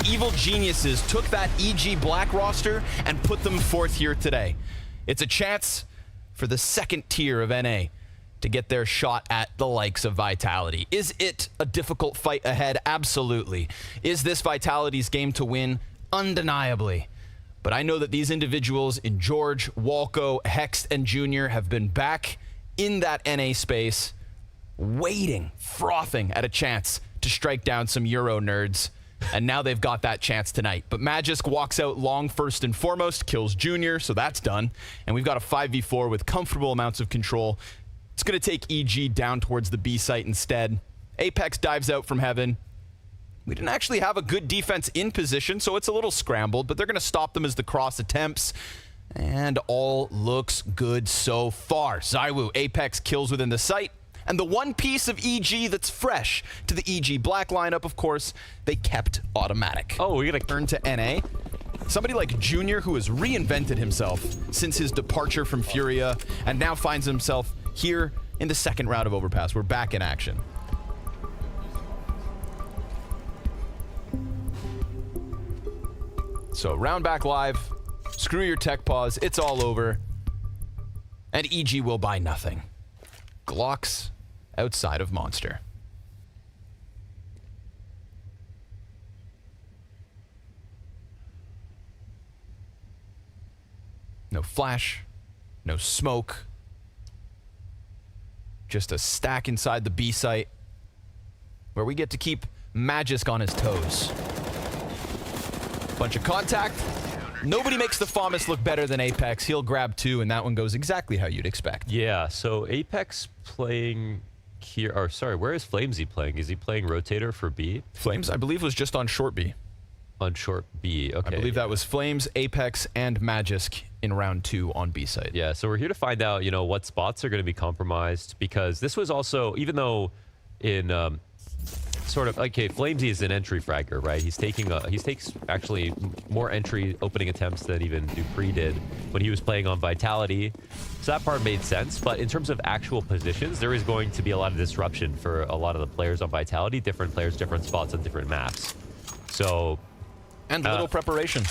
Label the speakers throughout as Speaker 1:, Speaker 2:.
Speaker 1: Evil Geniuses took that EG Black roster and put them fourth here today. It's a chance for the second tier of NA to get their shot at the likes of Vitality. Is it a difficult fight ahead? Absolutely. Is this Vitality's game to win? Undeniably. But I know that these individuals in George, Walco, Hext, and Junior have been back in that NA space, waiting, frothing at a chance to strike down some Euro nerds. And now they've got that chance tonight. But Magisk walks out long first and foremost, kills Junior, so that's done. And we've got a 5v4 with comfortable amounts of control. It's going to take EG down towards the B site instead. Apex dives out from heaven. We didn't actually have a good defense in position, so it's a little scrambled, but they're going to stop them as the cross attempts. And all looks good so far. ZywOo, Apex kills within the site. And the one piece of EG that's fresh to the EG Black lineup, of course, they kept automatic.
Speaker 2: Oh, we're going to
Speaker 1: turn to NA. Somebody like Junior, who has reinvented himself since his departure from Furia, and now finds himself here in the second round of Overpass. We're back in action. So round back live. Screw your tech pause. It's all over. And EG will buy nothing. Glocks outside of Monster. No flash. No smoke. Just a stack inside the B site where we get to keep Magisk on his toes. Bunch of contact. Nobody makes the FAMAS look better than Apex. He'll grab two, and that one goes exactly how you'd expect.
Speaker 2: Yeah, so Apex playing here, or sorry, where is Flamesy playing? Is he playing Rotator for B?
Speaker 1: Flames, I believe, was just on short B.
Speaker 2: On short B, okay.
Speaker 1: I believe that was Flames, Apex, and Magisk in round 2 on B side.
Speaker 2: Yeah, so we're here to find out, you know, what spots are going to be compromised, because this was also, even though in sort of, okay, Flamesy is an entry fragger, right? He takes actually more entry opening attempts than even dupreeh did when he was playing on Vitality. So that part made sense, but in terms of actual positions, there is going to be a lot of disruption for a lot of the players on Vitality, different players, different spots on different maps. So...
Speaker 1: And little preparation.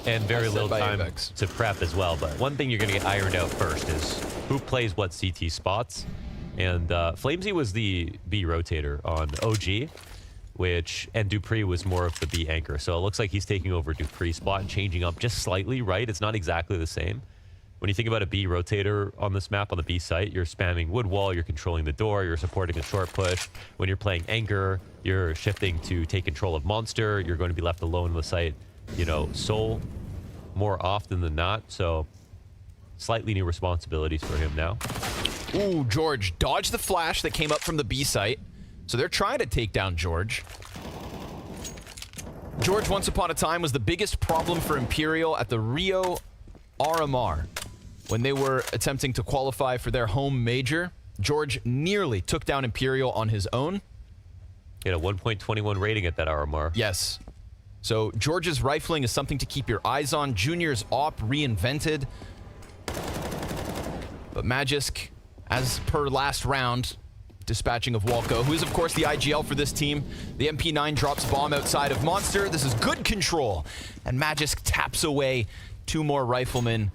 Speaker 2: And very little time
Speaker 1: Apex
Speaker 2: to prep as well. But one thing you're going to get ironed out first is who plays what CT spots. And Flamesy was the B rotator on OG, and dupreeh was more of the B anchor. So it looks like he's taking over dupreeh's spot and changing up just slightly, right? It's not exactly the same. When you think about a B rotator on this map, on the B site, you're spamming wood wall, you're controlling the door, you're supporting a short push. When you're playing anchor, you're shifting to take control of Monster. You're going to be left alone in the site, you know, Soul more often than not. So slightly new responsibilities for him now.
Speaker 1: Ooh, George dodged the flash that came up from the B site. So they're trying to take down George. George, once upon a time, was the biggest problem for Imperial at the Rio RMR. When they were attempting to qualify for their home major, George nearly took down Imperial on his own.
Speaker 2: He had a 1.21 rating at that RMR.
Speaker 1: Yes. So George's rifling is something to keep your eyes on. Junior's op reinvented. But Magisk, as per last round, dispatching of Walco, who is, of course, the IGL for this team. The MP9 drops bomb outside of Monster. This is good control. And Magisk taps away two more riflemen.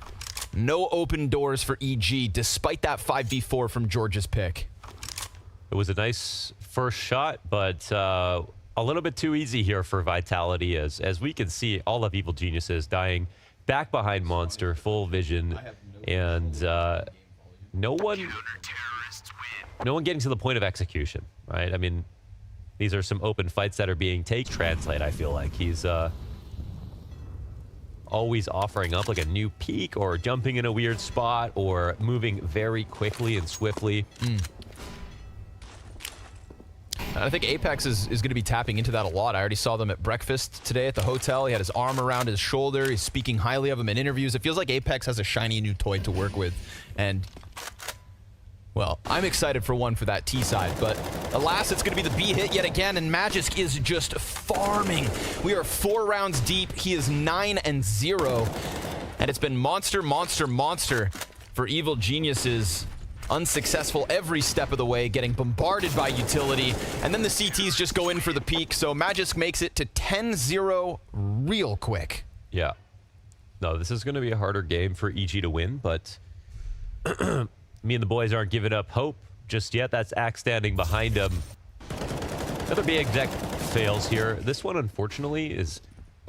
Speaker 1: No open doors for EG, despite that 5v4 from George's pick.
Speaker 2: It was a nice first shot, but a little bit too easy here for Vitality, as we can see all of Evil Geniuses dying back behind Monster, full vision, and no one getting to the point of execution, right? I mean, these are some open fights that are being taken. Translate, I feel like he's always offering up like a new peek or jumping in a weird spot or moving very quickly and swiftly.
Speaker 1: I think Apex is going to be tapping into that a lot. I already saw them at breakfast today at the hotel. He had his arm around his shoulder. He's speaking highly of him in interviews. It feels like Apex has a shiny new toy to work with. And, well, I'm excited for one for that T side. But alas, it's going to be the B hit yet again. And Magisk is just farming. We are 4 rounds deep. He is 9-0. And it's been monster, monster, monster for Evil Geniuses unsuccessful every step of the way, getting bombarded by utility, and then the CTs just go in for the peak, so Magisk makes it to 10-0 real quick.
Speaker 2: Yeah. No, this is going to be a harder game for EG to win, but me and the boys aren't giving up hope just yet. That's Axe standing behind him. Another big exec fails here. This one, unfortunately, is...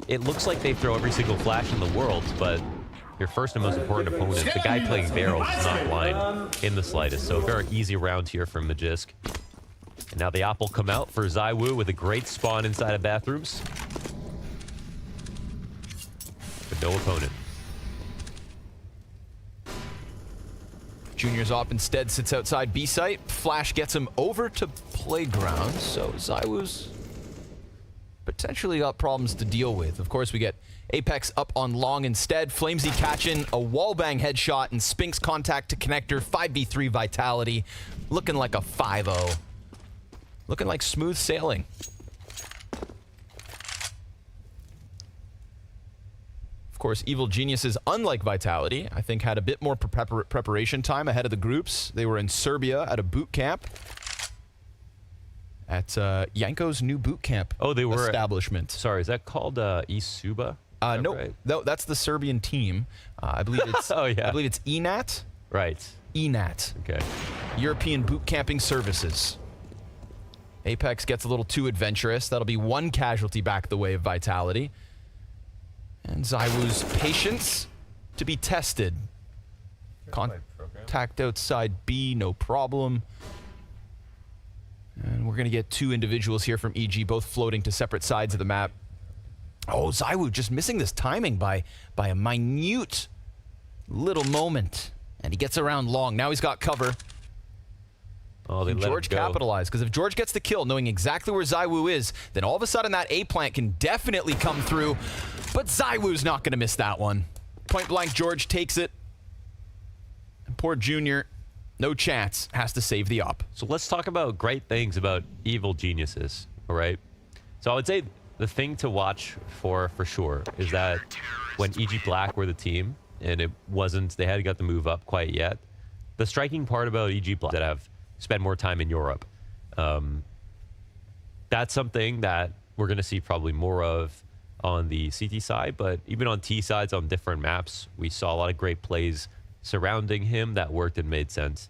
Speaker 2: It looks like they throw every single flash in the world, but your first and most important opponent, the guy playing barrels, is not blind in the slightest. So a very easy round here from Magisk. And now the op will come out for ZywOo with a great spawn inside of bathrooms. But no opponent.
Speaker 1: Junior's op instead sits outside B site. Flash gets him over to playground, so ZywOo's potentially got problems to deal with. Of course, we get Apex up on long instead. Flamesy catching a wallbang headshot and Spinks contact to connector. 5v3 Vitality. Looking like a 5-0. Looking like smooth sailing. Of course, Evil Geniuses, unlike Vitality, I think had a bit more preparation time ahead of the groups. They were in Serbia at a boot camp. At Yanko's new boot camp establishment.
Speaker 2: Sorry, is that called Isuba?
Speaker 1: No,
Speaker 2: right?
Speaker 1: no, that's the Serbian team. I believe it's.
Speaker 2: Oh yeah.
Speaker 1: I believe it's ENAT.
Speaker 2: Right.
Speaker 1: ENAT.
Speaker 2: Okay.
Speaker 1: European Boot Camping Services. Apex gets a little too adventurous. That'll be one casualty back the way of Vitality. And ZywOo's patience to be tested. Contact outside B, no problem. And we're going to get two individuals here from EG, both floating to separate sides of the map. Oh, ZywOo just missing this timing by a minute little moment. And he gets around long. Now he's got cover.
Speaker 2: Oh, they let
Speaker 1: George
Speaker 2: him go.
Speaker 1: capitalized, because if George gets the kill, knowing exactly where ZywOo is, then all of a sudden that A plant can definitely come through. But ZywOo's not going to miss that one. Point blank, George takes it. And poor Junior, no chance, has to save the op.
Speaker 2: So let's talk about great things about Evil Geniuses, all right? So I would say the thing to watch for sure is that when EG Black were the team, and it wasn't, they hadn't got the move up quite yet, the striking part about EG Black that have spent more time in Europe, that's something that we're going to see probably more of on the CT side, but even on T sides on different maps, we saw a lot of great plays surrounding him that worked and made sense.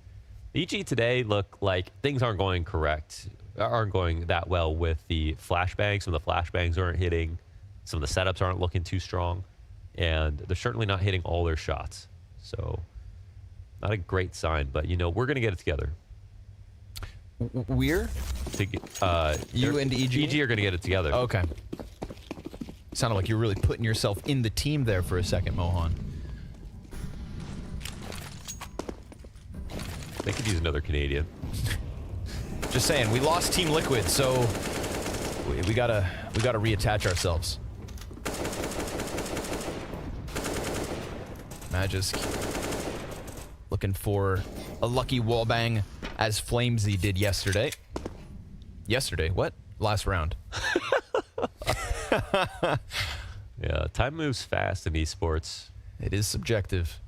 Speaker 2: EG today look like things aren't going that well with the flashbangs. Some of the flashbangs aren't hitting. Some of the setups aren't looking too strong. And they're certainly not hitting all their shots. So, not a great sign, but, you know, we're going to get it together.
Speaker 1: We're? You and EG?
Speaker 2: EG are going to get it together.
Speaker 1: Okay. Sounded like you were really putting yourself in the team there for a second, Mohan.
Speaker 2: They could use another Canadian.
Speaker 1: Just saying, we lost Team Liquid, so we gotta reattach ourselves. Magisk looking for a lucky wallbang as Flamesy did yesterday. Yesterday? What? Last round.
Speaker 2: Yeah, time moves fast in esports.
Speaker 1: It is subjective.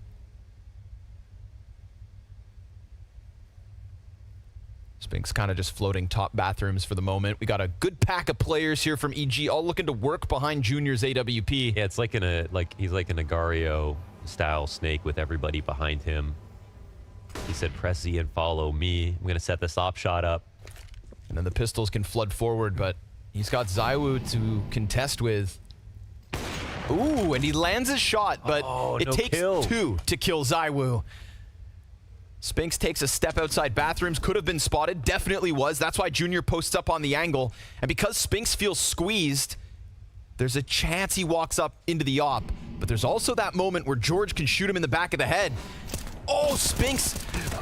Speaker 1: Spinks kind of just floating top bathrooms for the moment. We got a good pack of players here from EG, all looking to work behind Junior's AWP.
Speaker 2: Yeah, it's like he's like an Agario style snake with everybody behind him. He said, "Press Z and follow me. I'm gonna set this op shot up."
Speaker 1: And then the pistols can flood forward, but he's got ZywOo to contest with. Ooh, and he lands his shot, but it takes two to kill ZywOo. Spinks takes a step outside bathrooms, could have been spotted, definitely was. That's why Junior posts up on the angle. And because Spinks feels squeezed, there's a chance he walks up into the op. But there's also that moment where George can shoot him in the back of the head. Oh, Spinks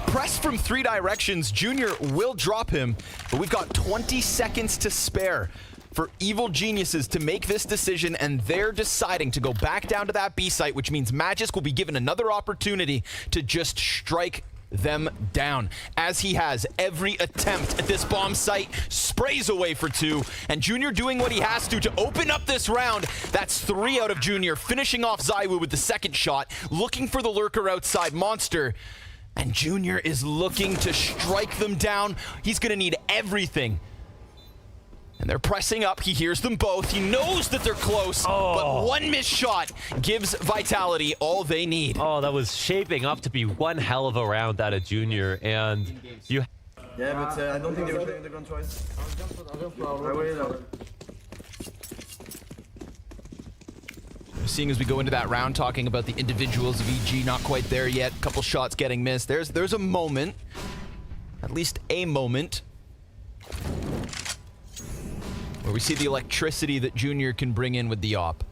Speaker 1: pressed from 3 directions. Junior will drop him, but we've got 20 seconds to spare for Evil Geniuses to make this decision, and they're deciding to go back down to that B site, which means Magisk will be given another opportunity to just strike them down, as he has every attempt at this bomb site. Sprays away for 2, and Junior doing what he has to open up this round. That's 3 out of Junior, finishing off ZywOo with the second shot, looking for the lurker outside. Monster And Junior is looking to strike them down. He's going to need everything. And they're pressing up. He hears them both. He knows that they're close. But one missed shot gives Vitality all they need.
Speaker 2: Oh, that was shaping up to be one hell of a round out of Junior. And you...
Speaker 3: Yeah, but I don't think they were playing the gun twice. I waited.
Speaker 1: Seeing as we go into that round, talking about the individuals of EG, not quite there yet. Couple shots getting missed. There's a moment, at least a moment, where we see the electricity that Junior can bring in with the op.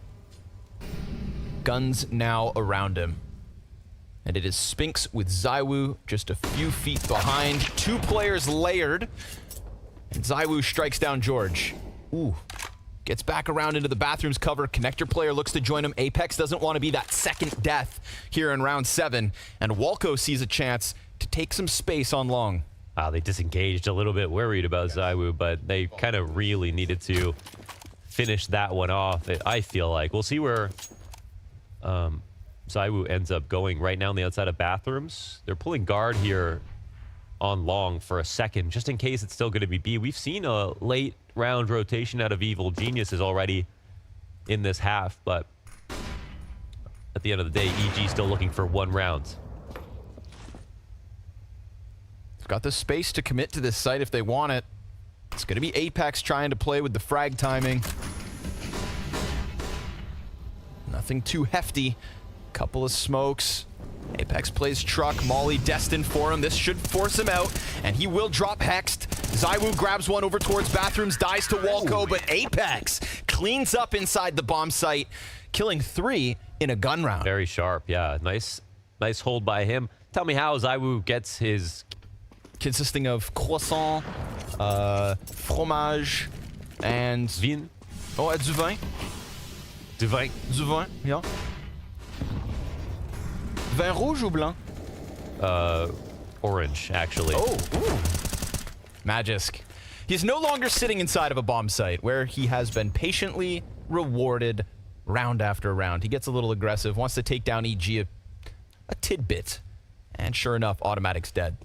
Speaker 1: Guns now around him. And it is Spinks with ZywOo just a few feet behind. 2 players layered. And ZywOo strikes down George. Ooh. Gets back around into the bathroom's cover. Connector player looks to join him. Apex doesn't want to be that second death here in round 7. And Walco sees a chance to take some space on long.
Speaker 2: Wow, they disengaged a little bit worried about ZywOo, but they kind of really needed to finish that one off, I feel like. We'll see where ZywOo ends up going. Right now on the outside of bathrooms. They're pulling guard here on long for a second, just in case it's still going to be B. We've seen a late round rotation out of Evil Geniuses already in this half, but at the end of the day, EG still looking for 1 round.
Speaker 1: They've got the space to commit to this site if they want it. It's going to be Apex trying to play with the frag timing. Nothing too hefty. Couple of smokes. Apex plays truck. Molly destined for him. This should force him out, and he will drop hexed. ZywOo grabs one over towards bathrooms, dies to Walco, but Apex cleans up inside the bomb site, killing 3 in a gun round.
Speaker 2: Very sharp, yeah. Nice hold by him. Tell me how ZywOo gets his...
Speaker 1: Consisting of croissant, fromage, and...
Speaker 2: Vin?
Speaker 1: Oh, du vin.
Speaker 2: Du vin.
Speaker 1: Du vin, yeah. Vin rouge ou blanc?
Speaker 2: Orange, actually.
Speaker 1: Oh, ooh. Magisk. He's no longer sitting inside of a bomb site where he has been patiently rewarded round after round. He gets a little aggressive, wants to take down EG a tidbit. And sure enough, Automatic's dead.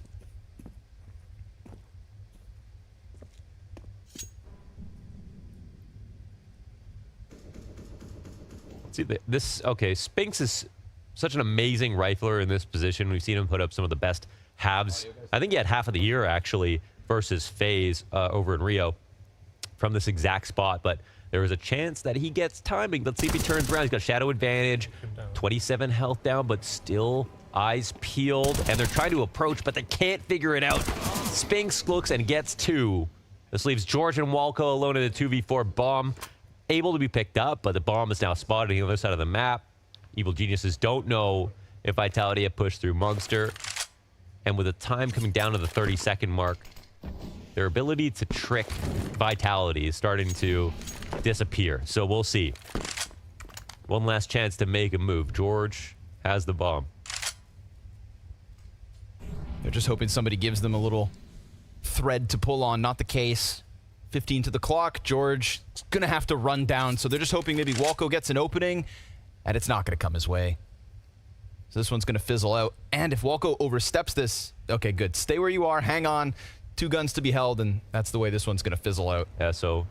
Speaker 2: See, okay, Spinks is such an amazing rifler in this position. We've seen him put up some of the best halves. I think he had half of the year, actually, versus FaZe over in Rio from this exact spot. But there is a chance that he gets timing. Let's see if he turns around. He's got shadow advantage, 27 health down, but still eyes peeled. And they're trying to approach, but they can't figure it out. Spinks looks and gets 2. This leaves George and Walco alone in a 2v4 bomb. Able to be picked up, but the bomb is now spotted on the other side of the map. Evil Geniuses don't know if Vitality have pushed through Monster. And with the time coming down to the 30-second mark, their ability to trick Vitality is starting to disappear. So we'll see. One last chance to make a move. George has the bomb.
Speaker 1: They're just hoping somebody gives them a little thread to pull on. Not the case. 15 to the clock. George is going to have to run down. So they're just hoping maybe Walco gets an opening, and it's not going to come his way. So this one's going to fizzle out. And if Walco oversteps this, okay, good. Stay where you are. Hang on. 2 guns to be held, and that's the way this one's going to fizzle out.
Speaker 2: Yeah, so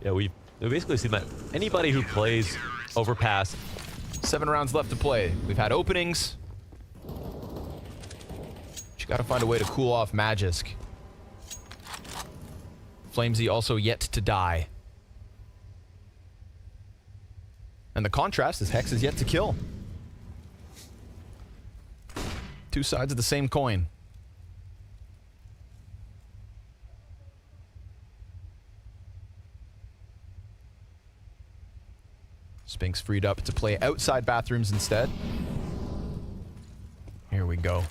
Speaker 2: yeah, we've basically seen that anybody who plays Overpass.
Speaker 1: 7 rounds left to play. We've had openings. But you got to find a way to cool off Magisk. Flamesy also yet to die. And the contrast is Hex is yet to kill. 2 sides of the same coin. Spinks freed up to play outside bathrooms instead. Here we go.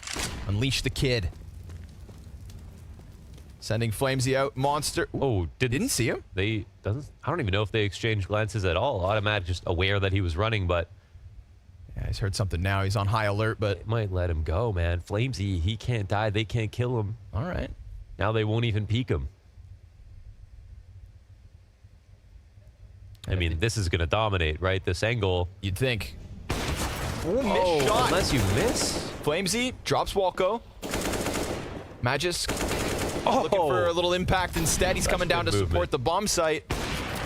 Speaker 1: Unleash the kid. Sending Flamesy out. Monster.
Speaker 2: Oh,
Speaker 1: didn't see him?
Speaker 2: I don't even know if they exchanged glances at all. Automatic just aware that he was running, but
Speaker 1: yeah, he's heard something now. He's on high alert, but
Speaker 2: it might let him go, man. Flamesy, he can't die. They can't kill him.
Speaker 1: All right.
Speaker 2: Now they won't even peek him. I mean, this is going to dominate, right? This angle.
Speaker 1: You'd think.
Speaker 2: Oh, unless you miss.
Speaker 1: Flamesy drops Walko. Magisk looking for a little impact instead. He's coming down to support the bomb site.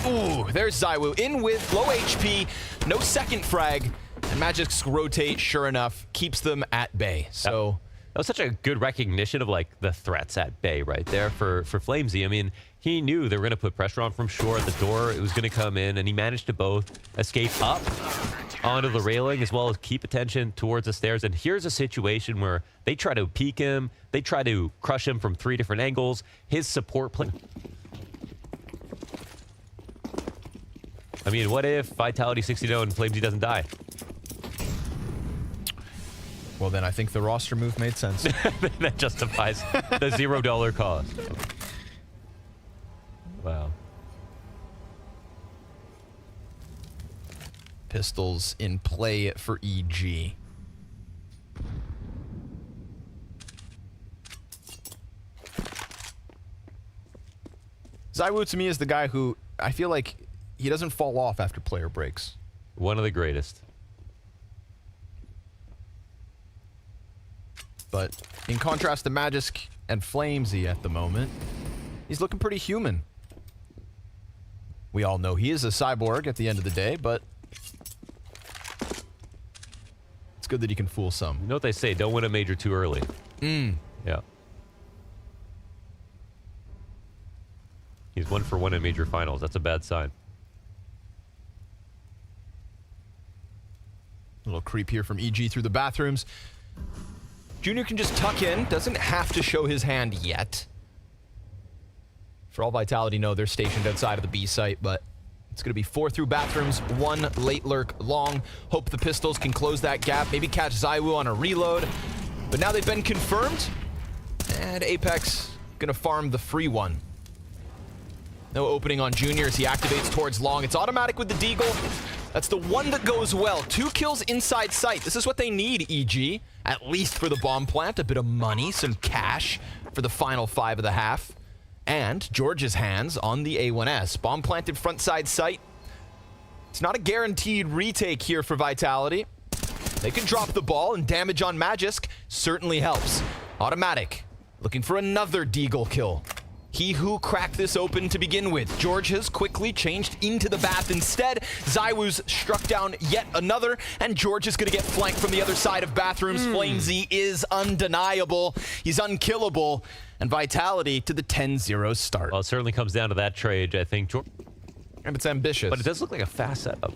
Speaker 1: Ooh, there's ZywOo in with low HP, no second frag, and Magisk's rotate, sure enough, keeps them at bay. So
Speaker 2: that was such a good recognition of like the threats at bay right there for Flamesy. I mean, he knew they were going to put pressure on from shore at the door. It was going to come in, and he managed to both escape up onto the railing as well as keep attention towards the stairs. And here's a situation where they try to peek him. They try to crush him from 3 different angles. His support play. I mean, what if Vitality 60-0 and Flamesy doesn't die?
Speaker 1: well, then I think the roster move made sense.
Speaker 2: That justifies the $0 cost. Wow.
Speaker 1: Pistols in play for EG. ZywOo to me is the guy who I feel like he doesn't fall off after player breaks.
Speaker 2: One of the greatest.
Speaker 1: But in contrast to Magisk and Flamesy at the moment, he's looking pretty human. We all know he is a cyborg at the end of the day, but it's good that he can fool some.
Speaker 2: You know what they say, don't win a major too early. Yeah. He's 1-for-1 in major finals. That's a bad sign.
Speaker 1: Little creep here from EG through the bathrooms. Junior can just tuck in, doesn't have to show his hand yet. For all Vitality know, they're stationed outside of the B site, but it's going to be 4 through bathrooms, 1 late lurk long. Hope the pistols can close that gap, maybe catch ZywOo on a reload. But now they've been confirmed, and Apex going to farm the free one. No opening on Junior as he activates towards long. It's automatic with the Deagle. That's the one that goes well. 2 kills inside sight. This is what they need, EG. At least for the bomb plant. A bit of money, some cash for the final 5 of the half. And George's hands on the A1S. Bomb planted front side sight. It's not a guaranteed retake here for Vitality. They can drop the ball, and damage on Magisk certainly helps. Automatic. Looking for another Deagle kill. He who cracked this open to begin with. George has quickly changed into the bath instead. ZywOo's struck down yet another, and George is going to get flanked from the other side of bathrooms. Flamesy is undeniable. He's unkillable. And Vitality to the 10-0 start.
Speaker 2: Well, it certainly comes down to that trade, I think.
Speaker 1: And it's ambitious.
Speaker 2: But it does look like a fast setup.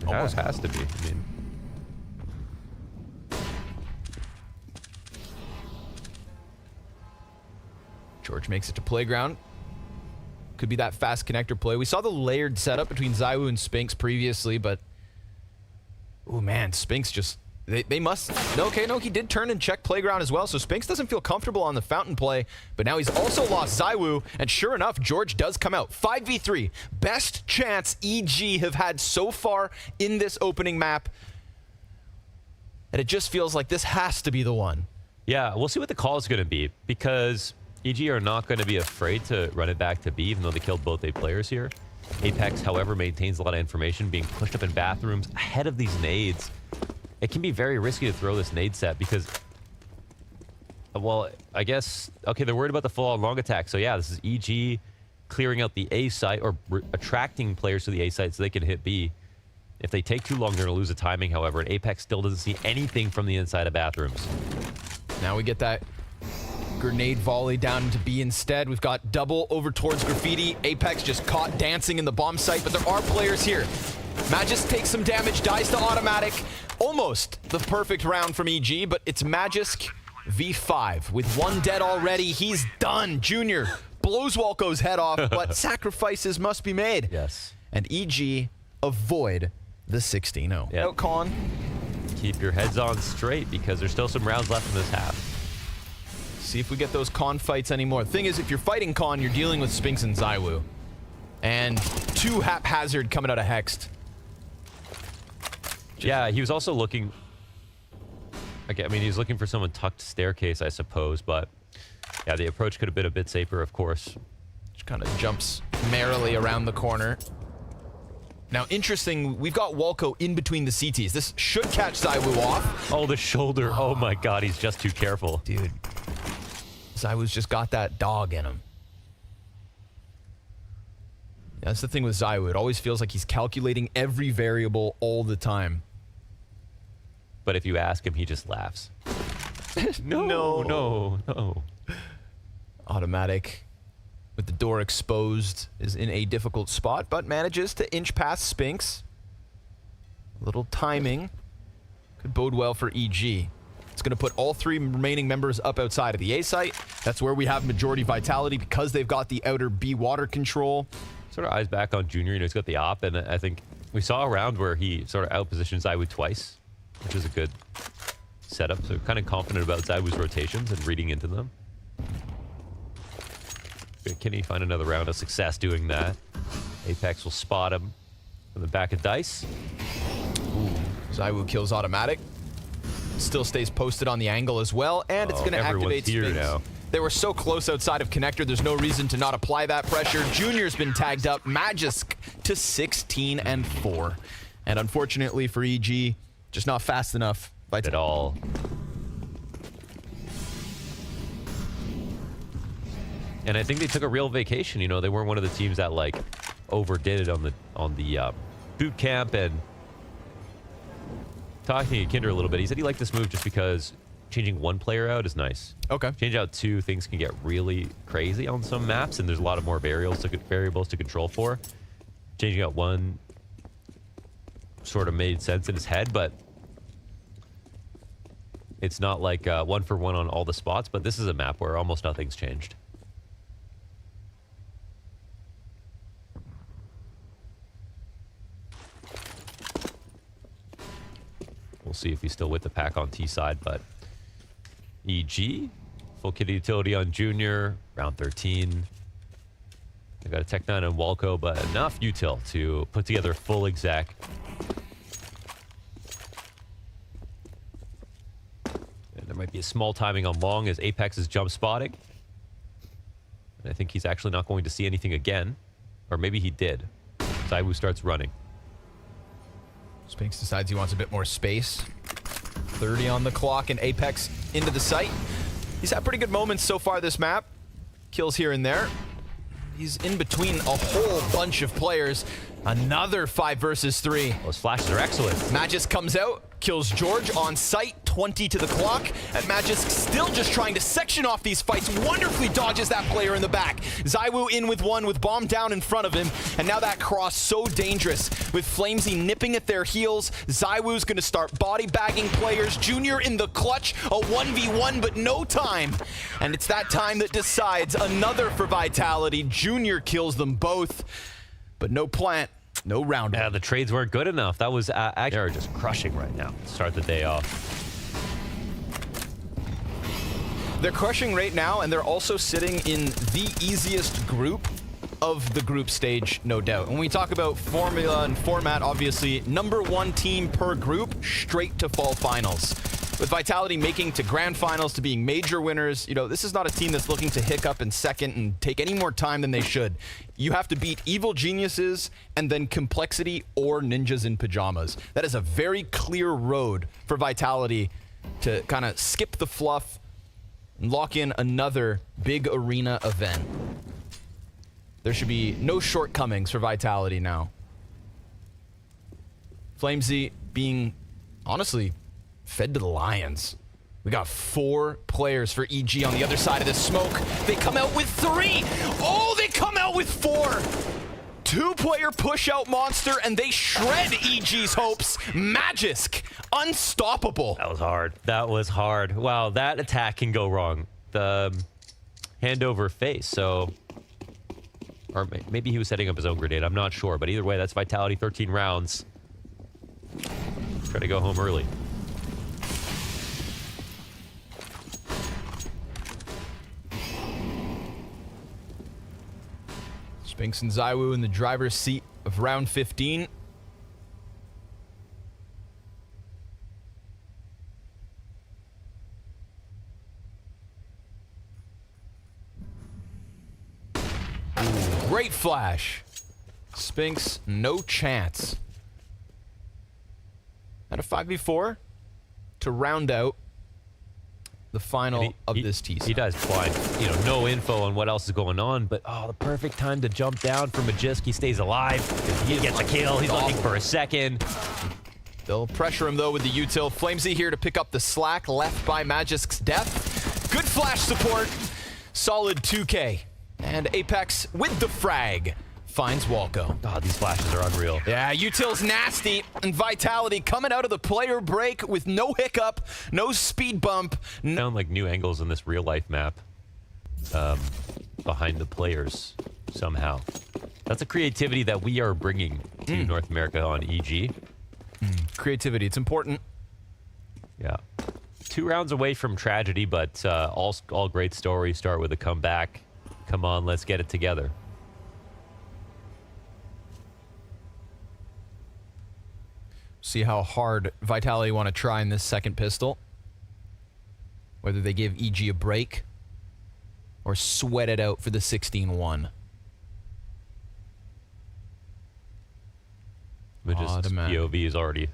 Speaker 2: It almost has to be. I mean,
Speaker 1: George makes it to playground. Could be that fast connector play. We saw the layered setup between ZywOo and Spinks previously, but oh man, Spinks just they must okay, no, he did turn and check playground as well, so Spinks doesn't feel comfortable on the fountain play, but now he's also lost ZywOo, and sure enough, George does come out. 5v3, best chance EG have had so far in this opening map, and it just feels like this has to be the one.
Speaker 2: yeah, we'll see what the call is going to be, because EG are not going to be afraid to run it back to B, even though they killed both A players here. Apex, however, maintains a lot of information, being pushed up in bathrooms ahead of these nades. It can be very risky to throw this nade set because, well, I guess, okay, they're worried about the full-on long attack. So yeah, this is EG clearing out the A site, or attracting players to the A site so they can hit B. If they take too long, they're going to lose the timing, however, and Apex still doesn't see anything from the inside of bathrooms.
Speaker 1: Now we get that grenade volley down into B instead. We've got double over towards Graffiti. Apex just caught dancing in the bomb site, but there are players here. Magisk takes some damage, dies to automatic. Almost the perfect round from EG, but it's Magisk v5. With 1 dead already, he's done. Junior blows Walko's head off, but sacrifices must be made.
Speaker 2: Yes.
Speaker 1: And EG avoid the 16-0.
Speaker 2: Yep.
Speaker 1: Out Con.
Speaker 2: Keep your heads on straight because there's still some rounds left in this half.
Speaker 1: See if we get those Con fights anymore. The thing is, if you're fighting Con, you're dealing with Spinks and ZywOo. And 2 haphazard coming out of Hext.
Speaker 2: Yeah, he was also looking... Okay, I mean, he was looking for someone tucked staircase, I suppose, but... Yeah, the approach could have been a bit safer, of course.
Speaker 1: Just kind of jumps merrily around the corner. Now, interesting, we've got Walco in between the CTs. This should catch ZywOo off.
Speaker 2: Oh, the shoulder. Oh my god, he's just too careful.
Speaker 1: Dude, ZywOo's just got that dog in him. That's the thing with ZywOo. It always feels like he's calculating every variable all the time.
Speaker 2: But if you ask him, he just laughs.
Speaker 1: No.
Speaker 2: No.
Speaker 1: Automatic, with the door exposed, is in a difficult spot, but manages to inch past Spinks. A little timing could bode well for EG. It's going to put all 3 remaining members up outside of the A site. That's where we have majority vitality because they've got the outer B water control.
Speaker 2: Sort of eyes back on Junior. You know, he's got the op, and I think we saw a round where he sort of outpositioned ZywOo twice, which is a good setup. So kind of confident about ZywOo's rotations and reading into them. Can he find another round of success doing that? Apex will spot him from the back of Dice.
Speaker 1: Ooh, ZywOo kills Automatic. Still stays posted on the angle as well, and it's going to activate
Speaker 2: here
Speaker 1: Spinks.
Speaker 2: now.
Speaker 1: They were so close outside of Connector, there's no reason to not apply that pressure. Junior's been tagged up, Magisk to 16 and 4. And unfortunately for EG, just not fast enough.
Speaker 2: At all. And I think they took a real vacation. You know, they weren't one of the teams that like overdid it on the boot camp. And talking to Kinder a little bit, he said he liked this move just because changing one player out is nice.
Speaker 1: Okay.
Speaker 2: Change out 2, things can get really crazy on some maps, and there's a lot of more variables to control for. Changing out 1 sort of made sense in his head, but it's not like 1-for-1 on all the spots. But this is a map where almost nothing's changed. We'll see if he's still with the pack on T side, but EG, full kit utility on Junior, round 13. They got a Tech 9 on Walco, but enough util to put together a full exec. And there might be a small timing on Long as Apex is jump spotting. And I think he's actually not going to see anything again. Or maybe he did. ZywOo starts running.
Speaker 1: Spinks decides he wants a bit more space. 30 on the clock, and Apex into the site. He's had pretty good moments so far this map. Kills here and there. He's in between a whole bunch of players. Another 5 versus 3.
Speaker 2: Those flashes are excellent.
Speaker 1: Magisk comes out, kills George on site, 20 to the clock, and Magisk still just trying to section off these fights. Wonderfully dodges that player in the back. ZywOo in with 1 with bomb down in front of him, and now that cross so dangerous with Flamesy nipping at their heels. ZywOo's gonna start body bagging players. Junior in the clutch, a 1v1, but no time. And it's that time that decides. Another for Vitality. Junior kills them both, but no plant. No round.
Speaker 2: Yeah, the trades weren't good enough. That was actually they're just crushing right now to start the day off.
Speaker 1: They're crushing right now, and they're also sitting in the easiest group of the group stage, no doubt. When we talk about formula and format, obviously, #1 team per group, straight to fall finals. With Vitality making to grand finals, to being major winners, you know, this is not a team that's looking to hiccup in second and take any more time than they should. You have to beat Evil Geniuses and then Complexity or Ninjas in Pajamas. That is a very clear road for Vitality to kind of skip the fluff and lock in another big arena event. There should be no shortcomings for Vitality now. Flamesy being, honestly, fed to the lions. We got 4 players for EG on the other side of the smoke. They come out with 3. Oh, they come out with 4. 2-player push-out monster, and they shred EG's hopes. Magisk, unstoppable.
Speaker 2: That was hard. That was hard. Wow, that attack can go wrong. The hand over face, so... Or maybe he was setting up his own grenade. I'm not sure, but either way, that's Vitality, 13 rounds. Try to go home early.
Speaker 1: Spinks and ZywOo in the driver's seat of round 15. Ooh, great flash. Spinks, no chance. At a 5v4 to round out the final of this tease.
Speaker 2: He does blind, no info on what else is going on, but the perfect time to jump down for Magisk. He stays alive. He gets a kill. He's looking for a second.
Speaker 1: They'll pressure him though with the util. Flamesy here to pick up the slack left by Magisk's death. Good flash support. Solid 2K. And Apex with the frag finds Walco.
Speaker 2: Oh, these flashes are unreal.
Speaker 1: Yeah, util's nasty. And Vitality coming out of the player break with no hiccup, no speed bump.
Speaker 2: Found like new angles in this real life map behind the players somehow. That's a creativity that we are bringing to North America on EG.
Speaker 1: Creativity, it's important.
Speaker 2: Yeah. 2 rounds away from tragedy, but all great stories start with a comeback. Come on, let's get it together.
Speaker 1: See how hard Vitality want to try in this second pistol. Whether they give EG a break or sweat it out for the 16-1.
Speaker 2: Magisk's POV is already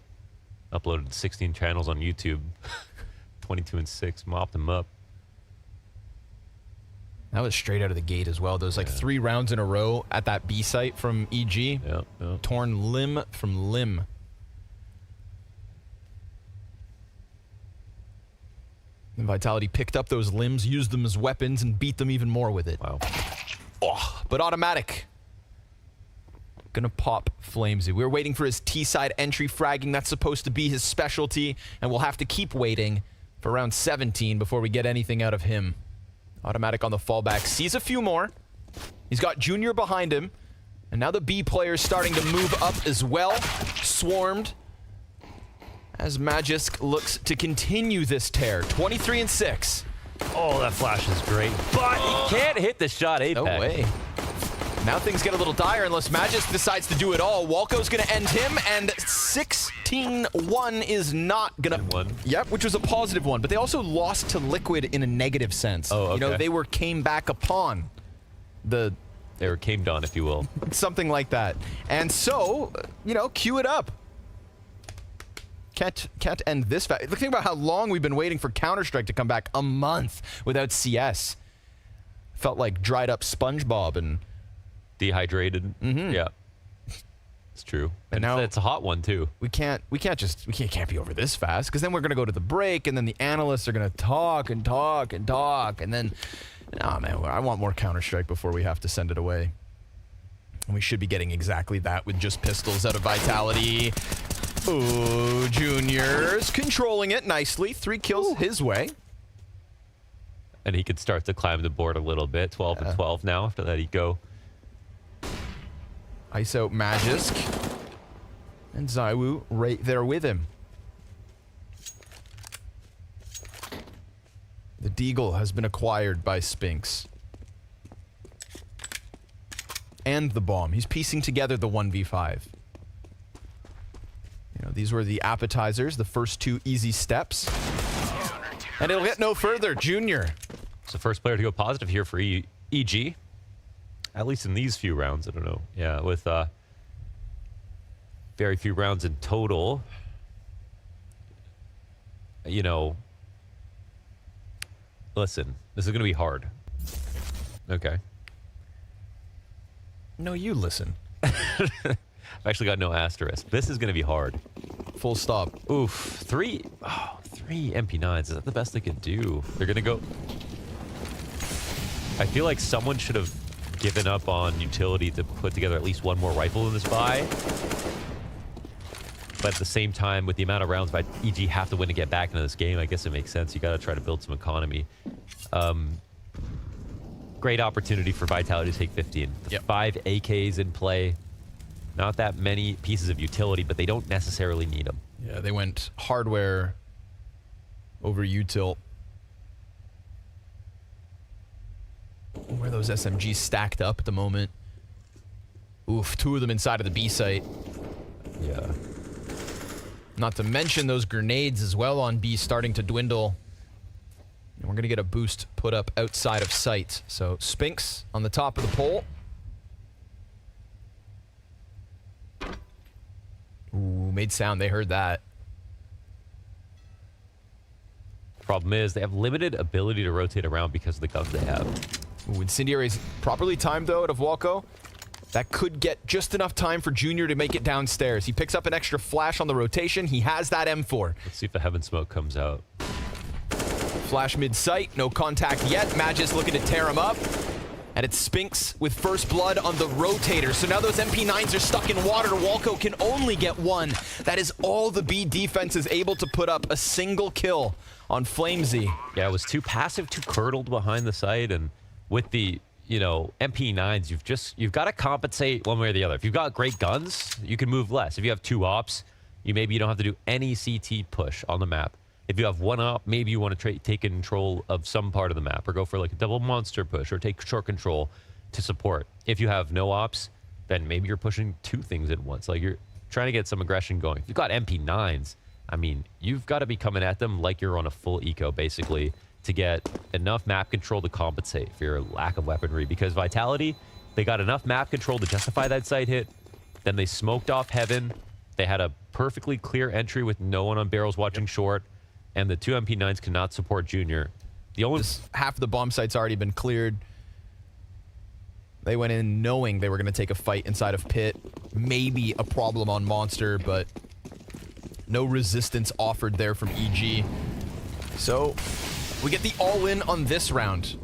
Speaker 2: uploaded 16 channels on YouTube. 22-6, mopped him up.
Speaker 1: That was straight out of the gate as well. Those like 3 rounds in a row at that B site from EG.
Speaker 2: Yeah.
Speaker 1: Torn limb from limb. And Vitality picked up those limbs, used them as weapons, and beat them even more with it.
Speaker 2: Wow.
Speaker 1: Oh, but automatic. Gonna pop Flamesy. We're waiting for his T-side entry fragging. That's supposed to be his specialty, and we'll have to keep waiting for round 17 before we get anything out of him. Automatic on the fallback. Sees a few more. He's got Junior behind him. And now the B player's starting to move up as well. Swarmed. As Magisk looks to continue this tear. 23-6.
Speaker 2: Oh, that flash is great. But he can't hit the shot, Apex.
Speaker 1: No way. Now things get a little dire unless Magisk decides to do it all. Walco's going to end him, and 16-1 is not going to...
Speaker 2: One.
Speaker 1: Yep, which was a positive one, but they also lost to Liquid in a negative sense.
Speaker 2: Oh, okay.
Speaker 1: They came back upon the...
Speaker 2: They were came down, if you will.
Speaker 1: Something like that. And so, cue it up. Can't end this fast. Think about how long we've been waiting for Counter-Strike to come back. A month without CS. Felt like dried up SpongeBob and...
Speaker 2: Dehydrated. Yeah. It's true. And
Speaker 1: now
Speaker 2: it's a hot one too.
Speaker 1: We can't be over this fast, because then we're gonna go to the break, and then the analysts are gonna talk and talk and talk, and then, oh man, I want more Counter-Strike before we have to send it away. And we should be getting exactly that with just pistols out of Vitality. Ooh, Junior's controlling it nicely. 3 kills his way.
Speaker 2: And he could start to climb the board a little bit. 12-12 now. After that, he'd go.
Speaker 1: Ice out Magisk. And ZywOo right there with him. The Deagle has been acquired by Spinks. And the bomb. He's piecing together the 1v5. These were the appetizers, the first 2 easy steps. And it'll get no further. Junior.
Speaker 2: It's the first player to go positive here for EG. At least in these few rounds, I don't know. Yeah, with very few rounds in total. Listen, this is going to be hard. Okay.
Speaker 1: No, you listen.
Speaker 2: I've actually got no asterisk. This is going to be hard.
Speaker 1: Full stop.
Speaker 2: Oof. 3 MP9s. Is that the best they could do? They're going to go... I feel like someone should have given up on utility to put together at least one more rifle in this buy. But at the same time, with the amount of rounds EG have to win to get back into this game, I guess it makes sense. You got to try to build some economy. Great opportunity for Vitality to take 15. The 5 AKs in play. Not that many pieces of utility, but they don't necessarily need them.
Speaker 1: Yeah, they went hardware over util. Where those SMGs stacked up at the moment. Oof, 2 of them inside of the B site.
Speaker 2: Yeah.
Speaker 1: Not to mention those grenades as well on B starting to dwindle. And we're going to get a boost put up outside of sight. So Spinks on the top of the pole. Ooh, made sound. They heard that.
Speaker 2: Problem is, they have limited ability to rotate around because of the guns they have.
Speaker 1: Ooh, incendiary is properly timed, though, out of Walco. That could get just enough time for Junior to make it downstairs. He picks up an extra flash on the rotation. He has that M4.
Speaker 2: Let's see if the Heaven Smoke comes out.
Speaker 1: Flash mid-sight. No contact yet. Magis looking to tear him up. And it's Spinks with first blood on the rotator. So now those MP9s are stuck in water. Walco can only get one. That is all the B defense is able to put up. A single kill on Flamesy.
Speaker 2: Yeah, it was too passive, too curdled behind the site, and with the, you know, MP9s, you've got to compensate one way or the other. If you've got great guns, you can move less. If you have 2 ops, you don't have to do any CT push on the map. If you have 1 op, maybe you want to take control of some part of the map, or go for like a double monster push, or take short control to support. If you have no ops, then maybe you're pushing 2 things at once. Like, you're trying to get some aggression going. If you've got MP9s, I mean, you've got to be coming at them like you're on a full eco, basically, to get enough map control to compensate for your lack of weaponry. Because Vitality, they got enough map control to justify that site hit. Then they smoked off Heaven. They had a perfectly clear entry with no one on barrels watching short. And the 2 MP9s cannot support Junior. The only
Speaker 1: Half of the bomb site's already been cleared. They went in knowing they were going to take a fight inside of Pit. Maybe a problem on Monster, but no resistance offered there from EG. So we get the all-in on this round.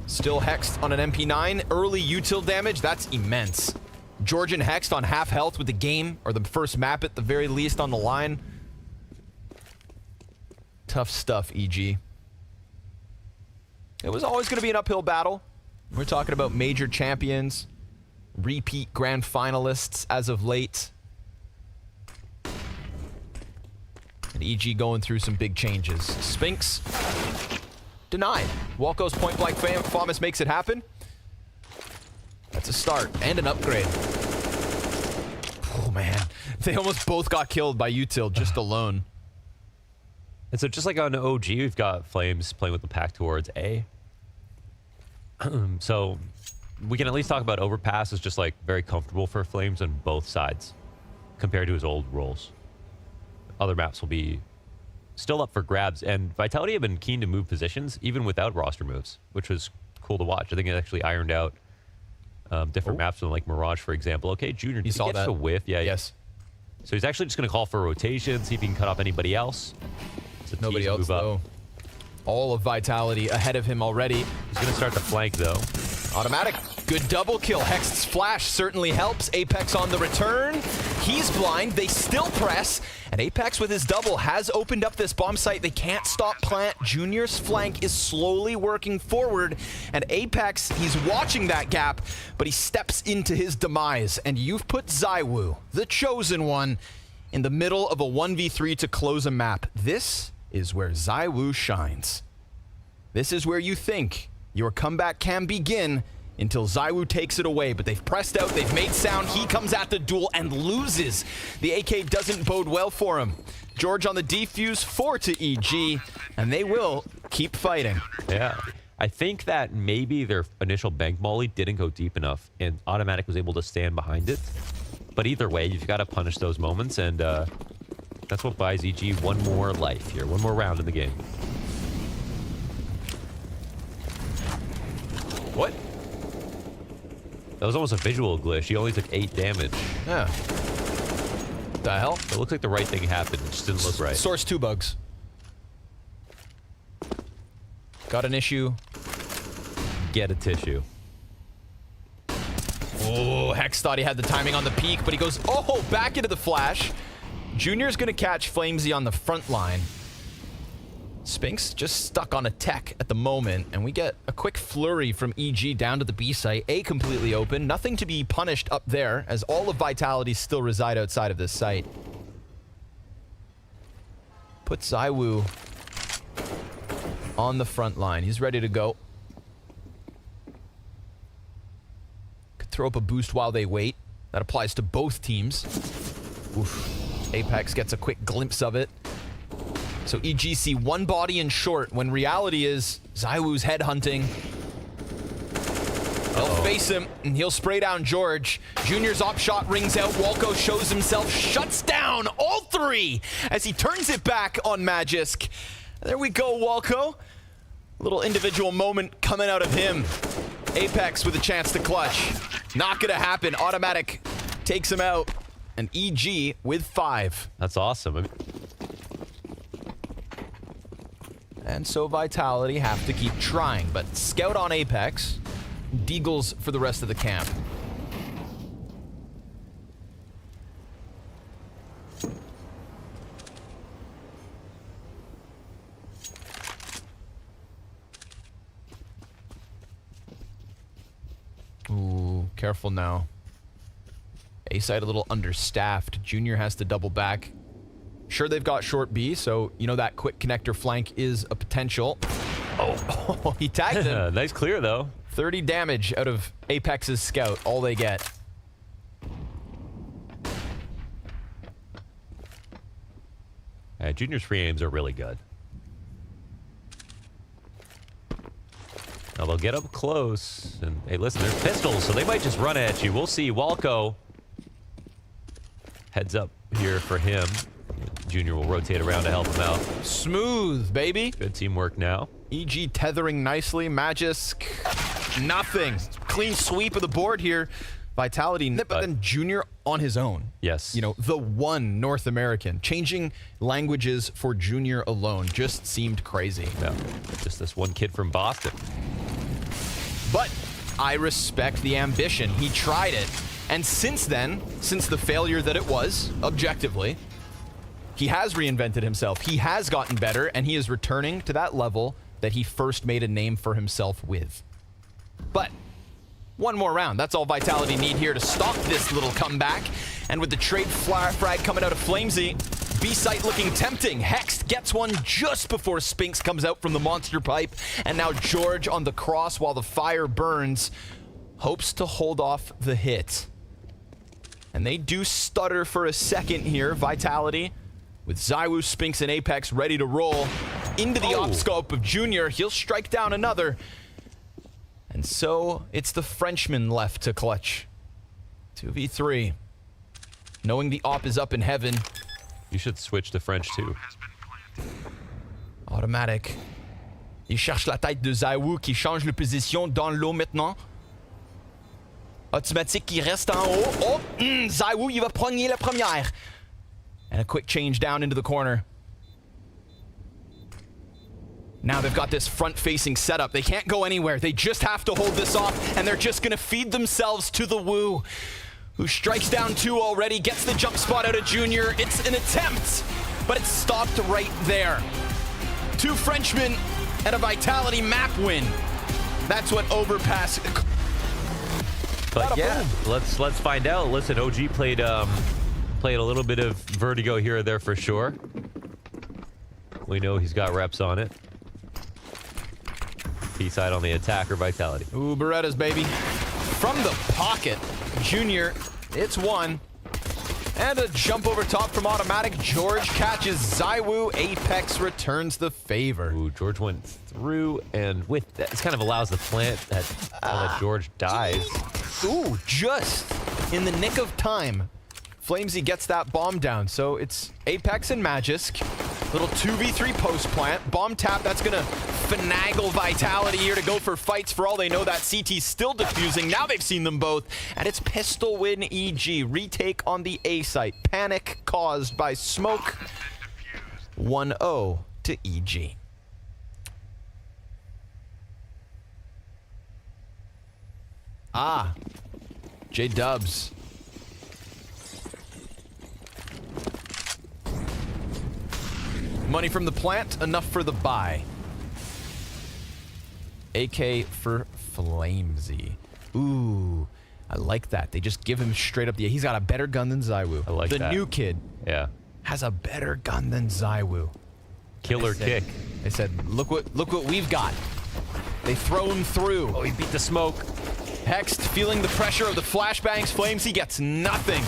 Speaker 1: Still hexed on an MP9. Early util damage, that's immense. Georgian hexed on half health with the game, or the first map at the very least on the line. Tough stuff, EG. It was always going to be an uphill battle. We're talking about major champions, repeat grand finalists as of late. And EG going through some big changes. Spinks denied. Walco's point-blank FAMAS makes it happen. That's a start and an upgrade. Oh, man. They almost both got killed by util just alone.
Speaker 2: And so just like on OG, we've got Flames playing with the pack towards A. So we can at least talk about Overpass is just like very comfortable for Flames on both sides compared to his old roles. Other maps will be still up for grabs, and Vitality have been keen to move positions even without roster moves, which was cool to watch. I think it actually ironed out different maps than like Mirage, for example. Okay, Junior,
Speaker 1: You saw
Speaker 2: gets
Speaker 1: that?
Speaker 2: a whiff. Yeah.
Speaker 1: Yes.
Speaker 2: So he's actually just going to call for a rotation, see if he can cut off anybody else.
Speaker 1: Nobody else, though. All of Vitality ahead of him already.
Speaker 2: He's going to start to flank, though.
Speaker 1: Automatic. Good double kill. Hext's flash certainly helps. Apex on the return. He's blind. They still press. And Apex with his double has opened up this bomb site. They can't stop plant. Junior's flank is slowly working forward. And Apex, he's watching that gap, but he steps into his demise. And you've put ZywOo, the chosen one, in the middle of a 1v3 to close a map. This is where ZywOo shines. This is where you think your comeback can begin until ZywOo takes it away, but they've pressed out, they've made sound, he comes at the duel and loses. The AK doesn't bode well for him. George on the defuse, 4 to EG, and they will keep fighting.
Speaker 2: Yeah. I think that maybe their initial bank molly didn't go deep enough, and Automatic was able to stand behind it. But either way, you've got to punish those moments, and that's what buys EG one more life here, one more round in the game. What? That was almost a visual glitch. He only took 8 damage.
Speaker 1: Yeah. What the hell?
Speaker 2: It looked like the right thing happened. It just didn't look right.
Speaker 1: Source 2 bugs. Got an issue.
Speaker 2: Get a tissue.
Speaker 1: Oh, Hex thought he had the timing on the peak, but he goes, oh, back into the flash. Junior's going to catch Flamesy on the front line. Spinks just stuck on a tech at the moment, and we get a quick flurry from EG down to the B site. A completely open. Nothing to be punished up there, as all of Vitality still reside outside of this site. Put ZywOo on the front line. He's ready to go. Could throw up a boost while they wait. That applies to both teams. Oof. Apex gets a quick glimpse of it. So EGC one body in short, when reality is ZywOo's headhunting. They'll face him, and he'll spray down George. Junior's op shot rings out. Walco shows himself, shuts down all three as he turns it back on Magisk. There we go, Walco. Little individual moment coming out of him. Apex with a chance to clutch. Not gonna happen. Automatic takes him out. And EG with 5.
Speaker 2: That's awesome.
Speaker 1: And so Vitality have to keep trying, but Scout on Apex, Deagles for the rest of the camp. Ooh, careful now. A-side a little understaffed. Junior has to double back. Sure, they've got short B, so you know that quick connector flank is a potential. Oh, he tagged him.
Speaker 2: Nice clear, though.
Speaker 1: 30 damage out of Apex's scout, all they get.
Speaker 2: Junior's free aims are really good. Now they'll get up close, and hey, listen, there's pistols, so they might just run at you. We'll see. Walco heads up here for him. Junior will rotate around to help him out.
Speaker 1: Smooth, baby.
Speaker 2: Good teamwork now.
Speaker 1: EG tethering nicely. Magisk, nothing. Clean sweep of the board here. Vitality, but then Junior on his own.
Speaker 2: Yes.
Speaker 1: You know, the one North American. Changing languages for Junior alone just seemed crazy.
Speaker 2: Yeah, just this one kid from Boston.
Speaker 1: But I respect the ambition. He tried it. And since then, since the failure that it was, objectively, he has reinvented himself. He has gotten better, and he is returning to that level that he first made a name for himself with. But one more round. That's all Vitality need here to stop this little comeback. And with the trade frag coming out of Flamesy, B-site looking tempting. Hext gets one just before Spinks comes out from the monster pipe. And now George on the cross while the fire burns hopes to hold off the hit. And they do stutter for a second here, Vitality. With ZywOo, Spinks, and Apex ready to roll into the op scope of Junior. He'll strike down another. And so it's the Frenchman left to clutch. 2v3. Knowing the op is up in heaven.
Speaker 2: You should switch to French too.
Speaker 1: Automatic. Il cherche la tête de ZywOo qui change de position dans l'eau maintenant. Automatique qui reste en haut. Oh, ZywOo, il va prendre la première. And a quick change down into the corner. Now they've got this front-facing setup. They can't go anywhere. They just have to hold this off, and they're just going to feed themselves to the Woo, who strikes down 2 already, gets the jump spot out of Junior. It's an attempt, but it's stopped right there. 2 Frenchmen and a Vitality map win. That's what Overpass...
Speaker 2: But yeah, let's find out. Listen, OG played a little bit of Vertigo here or there for sure. We know he's got reps on it. P-side on the attacker, Vitality.
Speaker 1: Ooh, Berettas, baby. From the pocket, Junior, it's 1. And a jump over top from Automatic. George catches ZywOo. Apex returns the favor.
Speaker 2: Ooh, George went through, and with that, this kind of allows the plant that George dies.
Speaker 1: Ooh, just in the nick of time. Flamesy gets that bomb down, so it's Apex and Magisk. Little 2v3 post plant. Bomb tap, that's gonna finagle Vitality here to go for fights. For all they know, that CT's still defusing. Now they've seen them both, and it's pistol win EG. Retake on the A site. Panic caused by smoke. 1-0 to EG. Ah, J-Dubs. Money from the plant, enough for the buy. AK for Flamesy. Ooh, I like that. They just give him straight up the... He's got a better gun than ZywOo.
Speaker 2: I like that.
Speaker 1: The new kid
Speaker 2: Yeah.
Speaker 1: has a better gun than ZywOo.
Speaker 2: Killer kick.
Speaker 1: They said, look what we've got. They throw him through.
Speaker 2: Oh, he beat the smoke.
Speaker 1: Hext feeling the pressure of the flashbangs. Flamesy gets nothing.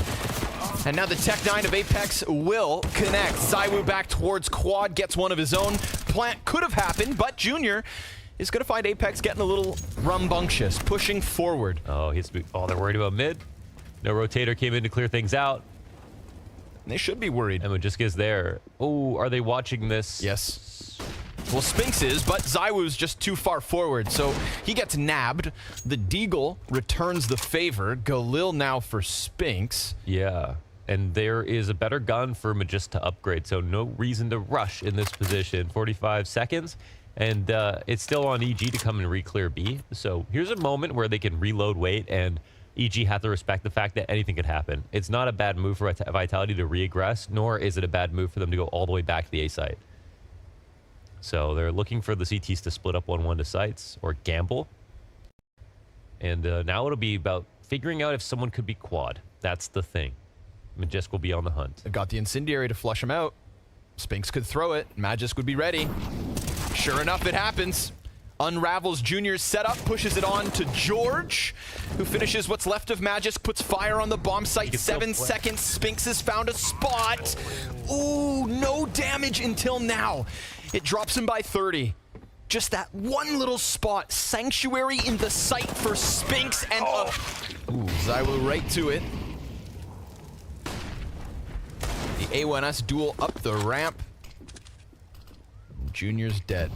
Speaker 1: And now the Tech 9 of Apex will connect. ZywOo back towards quad, gets one of his own. Plant could have happened, but Junior is going to find Apex getting a little rambunctious, pushing forward.
Speaker 2: Oh, they're worried about mid. No rotator came in to clear things out.
Speaker 1: They should be worried.
Speaker 2: Emma just gets there. Oh, are they watching this?
Speaker 1: Yes. Well, Spinks is, but ZywOo's just too far forward, so he gets nabbed. The Deagle returns the favor. Galil now for Spinks.
Speaker 2: Yeah, and there is a better gun for Magist to upgrade, so no reason to rush in this position. 45 seconds, and it's still on EG to come and re-clear B. So here's a moment where they can reload weight, and EG have to respect the fact that anything could happen. It's not a bad move for Vitality to re-aggress, nor is it a bad move for them to go all the way back to the A site. So they're looking for the CTs to split up 1-1 to sites or gamble. And now it'll be about figuring out if someone could be quad. That's the thing. Magisk will be on the hunt.
Speaker 1: They've got the Incendiary to flush him out. Spinks could throw it. Magisk would be ready. Sure enough, it happens. Unravels Junior's setup, pushes it on to George, who finishes what's left of Magisk, puts fire on the bomb site. 7 seconds. Spinks has found a spot. Ooh, no damage until now. It drops him by 30. Just that one little spot. Sanctuary in the sight for Spinks, and ooh, ZywOo right to it. The A1S duel up the ramp. Junior's dead.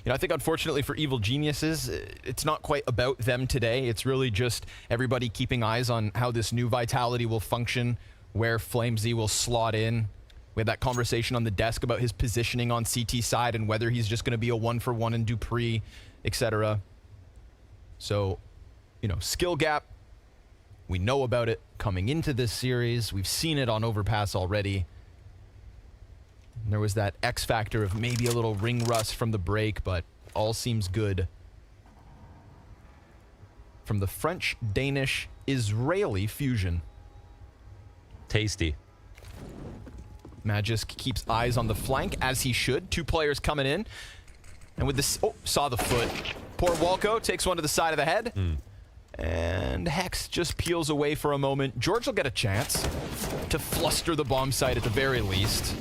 Speaker 1: You know, I think unfortunately for Evil Geniuses, it's not quite about them today. It's really just everybody keeping eyes on how this new Vitality will function, where Flamesy will slot in. We had that conversation on the desk about his positioning on CT side and whether he's just going to be a 1-for-1 in dupreeh, etc. So, you know, skill gap, we know about it coming into this series. We've seen it on Overpass already. There was that X factor of maybe a little ring rust from the break, but all seems good. From the French, Danish, Israeli fusion.
Speaker 2: Tasty.
Speaker 1: Magisk keeps eyes on the flank, as he should. 2 players coming in. And with this... Oh, saw the foot. Poor Walco takes one to the side of the head. And Hex just peels away for a moment. George will get a chance to fluster the bomb site at the very least.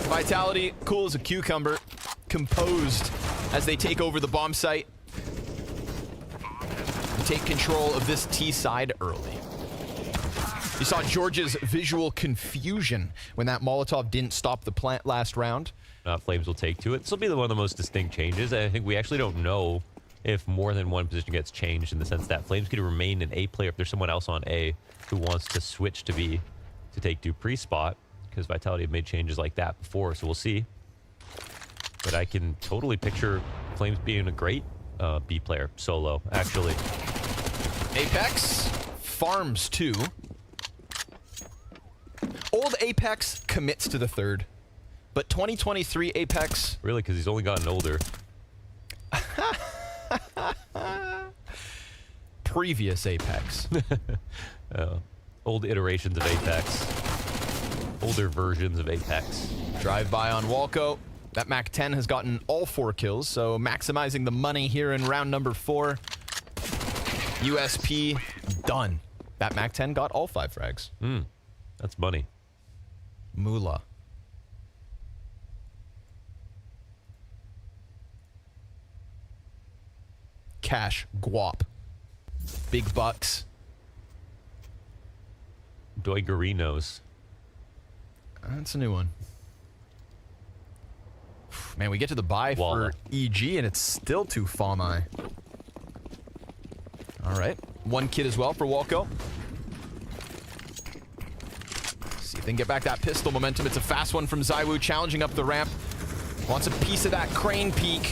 Speaker 1: Vitality, cool as a cucumber, composed as they take over the bomb site. And take control of this T side early. You saw George's visual confusion when that Molotov didn't stop the plant last round.
Speaker 2: Flames will take to it. This will be one of the most distinct changes. I think we actually don't know if more than one position gets changed, in the sense that Flames could remain an A player if there's someone else on A who wants to switch to B to take dupreeh's spot, because Vitality have made changes like that before, so we'll see. But I can totally picture Flames being a great B player solo, actually.
Speaker 1: Apex farms 2. Old Apex commits to the 3rd, but 2023 Apex...
Speaker 2: Really, because he's only gotten older.
Speaker 1: Previous Apex.
Speaker 2: Old iterations of Apex. Older versions of Apex.
Speaker 1: Drive-by on Walco. That MAC-10 has gotten all 4 kills, so maximizing the money here in round number 4. USP done. That MAC-10 got all 5 frags.
Speaker 2: That's money.
Speaker 1: Moolah. Cash. Guap. Big bucks.
Speaker 2: Doigarinos.
Speaker 1: That's a new one. Man, we get to the buy
Speaker 2: Walla.
Speaker 1: for EG, and it's still too Famai. All right. 1 kid as well for Walco. See if they can get back that pistol momentum. It's a fast one from ZywOo, challenging up the ramp. Wants a piece of that crane peek.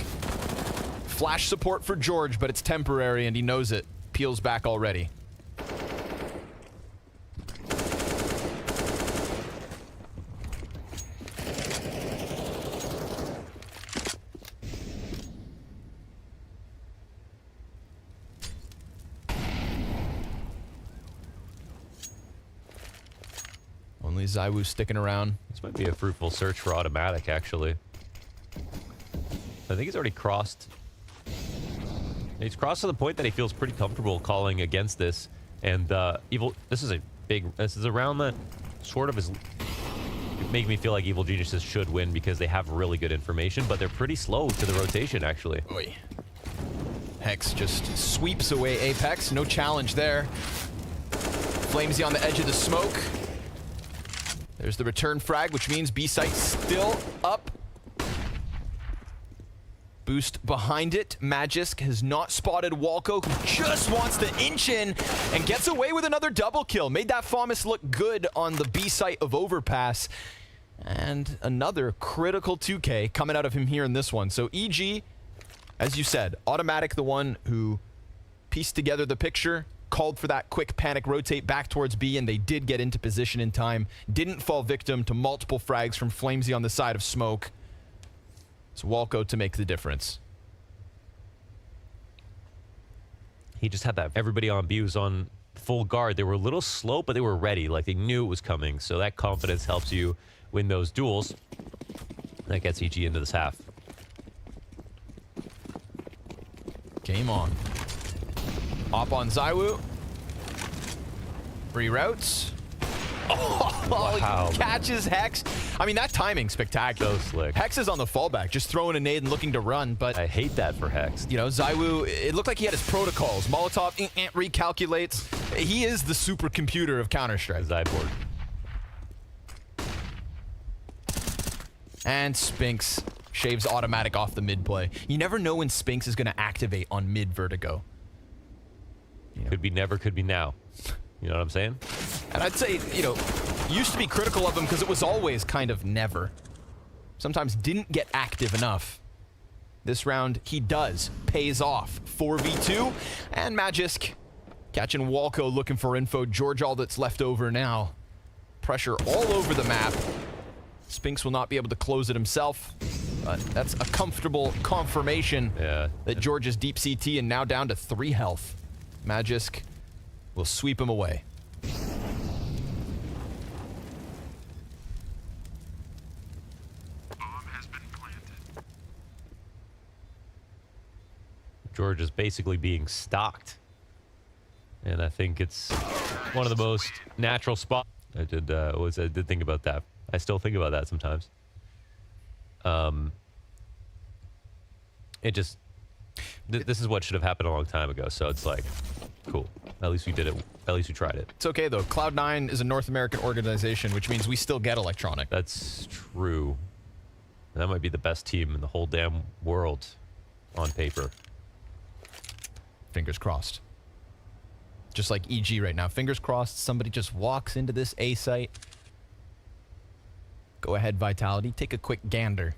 Speaker 1: Flash support for George, but it's temporary, and he knows it. Peels back already. Only ZywOo sticking around.
Speaker 2: This might be a fruitful search for automatic, actually. I think he's already crossed. He's crossed to the point that he feels pretty comfortable calling against this. And Evil, this is a round that sort of is making me feel like Evil Geniuses should win because they have really good information, but they're pretty slow to the rotation, actually.
Speaker 1: Oy. Hex just sweeps away Apex. No challenge there. Flamesy on the edge of the smoke. There's the return frag, which means B site still up. Boost behind it. Magisk has not spotted Walco, who just wants to inch in and gets away with another double kill. Made that FAMAS look good on the B site of Overpass. And another critical 2K coming out of him here in this one. So EG, as you said, Automatic, the one who pieced together the picture, called for that quick panic rotate back towards B, and they did get into position in time. Didn't fall victim to multiple frags from Flamesy on the side of smoke. It's Walco to make the difference.
Speaker 2: He just had that. Everybody on B was on full guard. They were a little slow, but they were ready. Like, they knew it was coming. So that confidence helps you win those duels. That gets EG into this half.
Speaker 1: Game on. Op on Zywoo. Reroutes. Oh,
Speaker 2: wow.
Speaker 1: Catches Hex. I mean, that timing's spectacular.
Speaker 2: So slick.
Speaker 1: Hex is on the fallback, just throwing a nade and looking to run, but
Speaker 2: I hate that for Hex.
Speaker 1: you know, Zywoo, it looked like he had his protocols. Molotov recalculates. He is the supercomputer of Counter-Strike.
Speaker 2: Zyborg.
Speaker 1: And Spinks shaves Automatic off the mid play. You never know when Spinks is going to activate on mid Vertigo.
Speaker 2: Could be never, could be now. You know what I'm saying?
Speaker 1: And I'd say, you know, used to be critical of him because it was always kind of never. Sometimes didn't get active enough. This round, he does. Pays off. 4v2. And Magisk catching Walco looking for info. George, all that's left over now. Pressure all over the map. Spinks will not be able to close it himself. But that's a comfortable confirmation that George is deep CT and now down to 3 health. Magisk will sweep him away.
Speaker 2: George is basically being stalked. And I think it's one of the most natural spots. I did think about that. I still think about that sometimes. This is what should have happened a long time ago, so it's like, cool. At least we did it. At least we tried it.
Speaker 1: It's okay, though. Cloud9 is a North American organization, which means we still get electronic.
Speaker 2: That's true. That might be the best team in the whole damn world on paper.
Speaker 1: Fingers crossed. Just like EG right now. Fingers crossed somebody just walks into this A site. Go ahead, Vitality. Take a quick gander.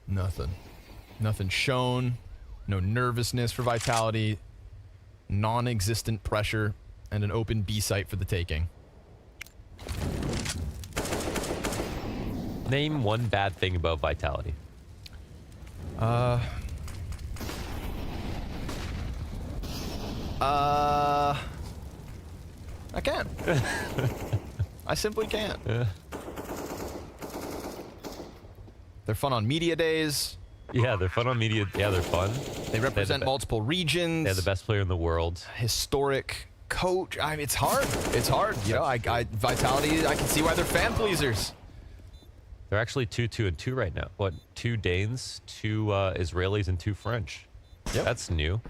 Speaker 1: Nothing. Nothing shown. No nervousness for Vitality. Non-existent pressure. And an open B site for the taking.
Speaker 2: Name one bad thing about Vitality.
Speaker 1: I can't. I simply can't. They're fun on media days.
Speaker 2: Yeah, they're fun on media. Yeah, they're fun.
Speaker 1: They represent multiple regions.
Speaker 2: They're the best player in the world.
Speaker 1: Historic coach. I mean, it's hard. It's hard. You know, Vitality, I can see why they're fan pleasers.
Speaker 2: They're actually 2-2-2 right now. What? 2 Danes, 2 Israelis, and 2 French.
Speaker 1: Yep.
Speaker 2: That's new.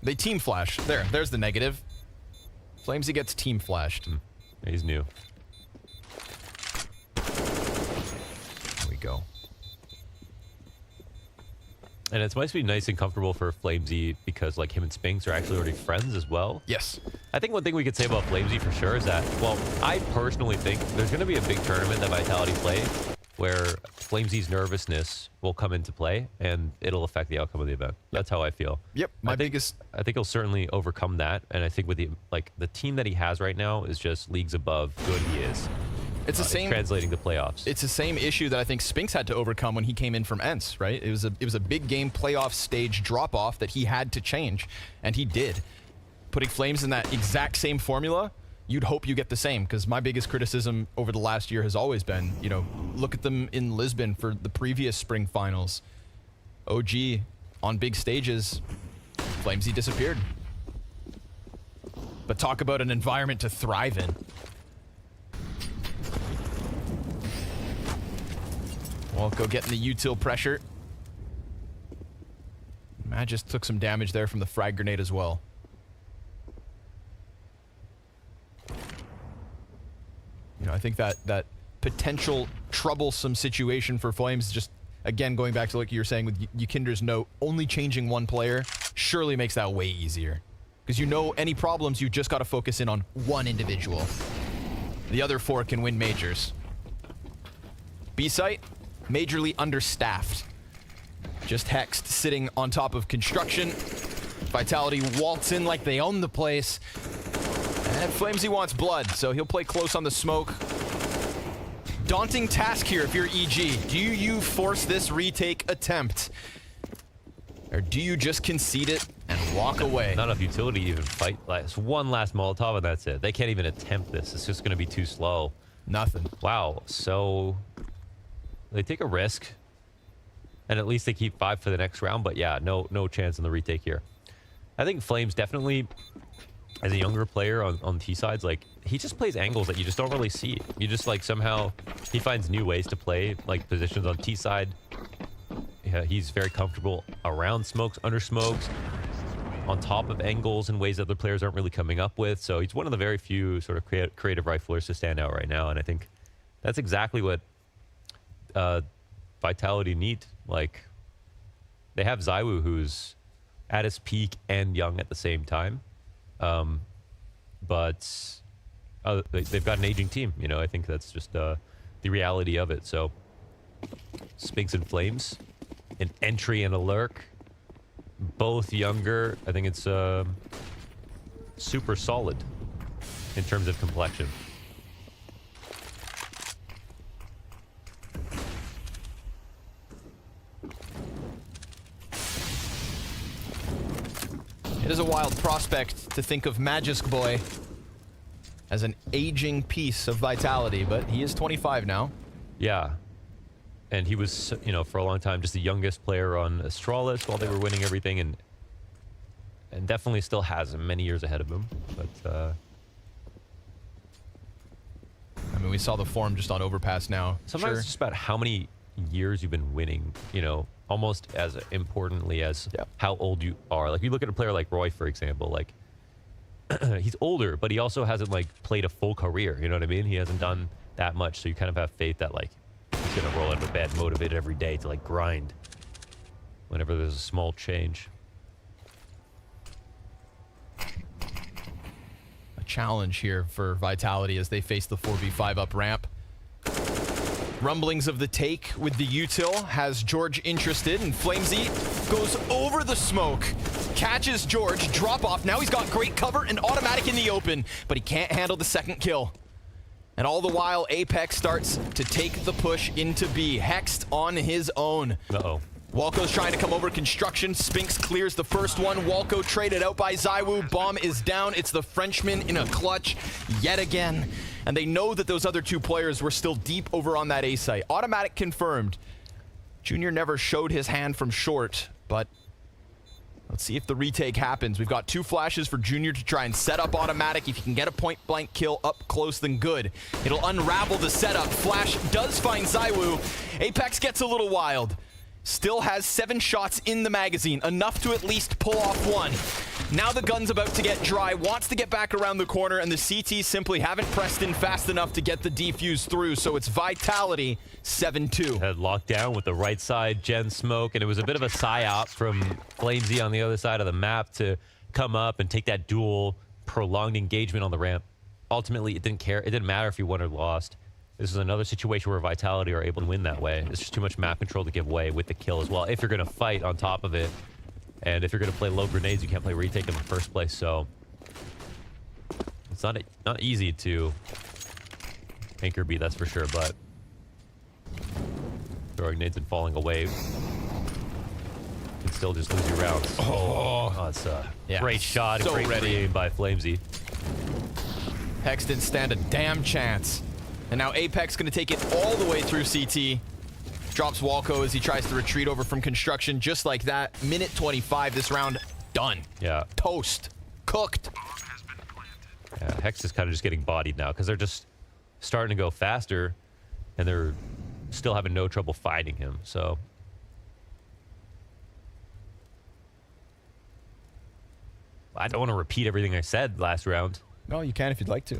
Speaker 1: They team flash. There's the negative. Flamesy gets team flashed.
Speaker 2: He's new.
Speaker 1: There we go.
Speaker 2: And it must be nice and comfortable for Flamesy because like him and Spinks are actually already friends as well.
Speaker 1: Yes.
Speaker 2: I think one thing we could say about Flamesy for sure is that, well, I personally think there's going to be a big tournament that Vitality play where Flamesy's nervousness will come into play and it'll affect the outcome of the event. That's how I feel.
Speaker 1: Yep.
Speaker 2: I think he'll certainly overcome that, and I think with the team that he has right now is just leagues above good he is.
Speaker 1: It's the same
Speaker 2: translating to playoffs.
Speaker 1: It's the same issue that I think Spinks had to overcome when he came in from ENCE, right? It was a big game playoff stage drop off that he had to change, and he did. Putting Flames in that exact same formula, you'd hope you get the same, because my biggest criticism over the last year has always been, you know, look at them in Lisbon for the previous spring finals. OG on big stages, Flamesy disappeared. But talk about an environment to thrive in. Walco getting the util pressure. Magis took some damage there from the frag grenade as well. You know, I think that potential troublesome situation for Flames, just again going back to like you were saying with Yukinder's note, only changing one player surely makes that way easier. Because you know any problems, you just got to focus in on one individual. The other four can win majors. B-site, majorly understaffed. Just Hexed sitting on top of construction. Vitality waltz in like they own the place. And Flamesy wants blood, so he'll play close on the smoke. Daunting task here if you're EG. Do you force this retake attempt? Or do you just concede it and walk away?
Speaker 2: Not enough utility to even fight. Like, it's one last Molotov and that's it. They can't even attempt this. It's just going to be too slow.
Speaker 1: Nothing.
Speaker 2: Wow. So they take a risk, and at least they keep 5 for the next round. But yeah, no chance in the retake here. I think Flames definitely, as a younger player on T sides, like he just plays angles that you just don't really see. You just like somehow he finds new ways to play like positions on T side. Yeah, he's very comfortable around smokes, under smokes, on top of angles in ways that other players aren't really coming up with. So he's one of the very few sort of creative riflers to stand out right now. And I think that's exactly what Vitality need. Like, they have ZywOo, who's at his peak and young at the same time. But they've got an aging team. You know, I think that's just the reality of it. So Spinks and Flames, an entry and a lurk, both younger. I think it's super solid in terms of complexion.
Speaker 1: It is a wild prospect to think of Magisk Boy as an aging piece of Vitality, but he is 25 now.
Speaker 2: Yeah. And he was, you know, for a long time just the youngest player on Astralis while they were winning everything, and definitely still has many years ahead of him. But
Speaker 1: I mean, we saw the form just on Overpass now.
Speaker 2: sometimes it's just about how many years you've been winning, you know, almost as importantly as how old you are. Like, you look at a player like Roy, for example, like he's older, but he also hasn't like played a full career. You know what I mean? He hasn't done that much, so you kind of have faith that like he's gonna roll out of bed motivated every day to like grind whenever there's a small change.
Speaker 1: A challenge here for Vitality as they face the 4v5 up ramp. Rumblings of the take with the util has George interested, and Flamesy goes over the smoke, catches George, drop off. Now he's got great cover and automatic in the open, but he can't handle the second kill. And all the while, Apex starts to take the push into B. Hexed on his own.
Speaker 2: Uh-oh.
Speaker 1: Walco's trying to come over construction. Spinks clears the first one. Walco traded out by ZywOo. Bomb is down. It's the Frenchman in a clutch yet again. And they know that those other two players were still deep over on that A site. Automatic confirmed. Junior never showed his hand from short, but let's see if the retake happens. We've got 2 flashes for Junior to try and set up automatic. If he can get a point-blank kill up close, then good. It'll unravel the setup. Flash does find ZywOo. Apex gets a little wild. Still has 7 shots in the magazine, enough to at least pull off one. Now the gun's about to get dry, wants to get back around the corner, and the CT simply haven't pressed in fast enough to get the defuse through, so it's Vitality 7-2.
Speaker 2: Had locked down with the right side gen smoke, and it was a bit of a psyop from Flamesy on the other side of the map to come up and take that dual prolonged engagement on the ramp. Ultimately, it didn't care. It didn't matter if you won or lost. This is another situation where Vitality are able to win that way. It's just too much map control to give away with the kill as well, if you're going to fight on top of it. And if you're going to play low grenades, you can't play retake in the first place. So it's not easy to Anchor B, that's for sure, but throwing nades and falling away can still just lose your rounds. Oh, it's a great shot.
Speaker 1: So
Speaker 2: great
Speaker 1: ready.
Speaker 2: aim by Flamesy.
Speaker 1: Hex didn't stand a damn chance. And now Apex going to take it all the way through CT. Drops Walco as he tries to retreat over from construction. Just like that. Minute 25. This round done.
Speaker 2: Yeah.
Speaker 1: Toast. Cooked.
Speaker 2: Yeah, Hex is kind of just getting bodied now because they're just starting to go faster and they're still having no trouble finding him. So I don't want to repeat everything I said last round.
Speaker 1: No, you can if you'd like to.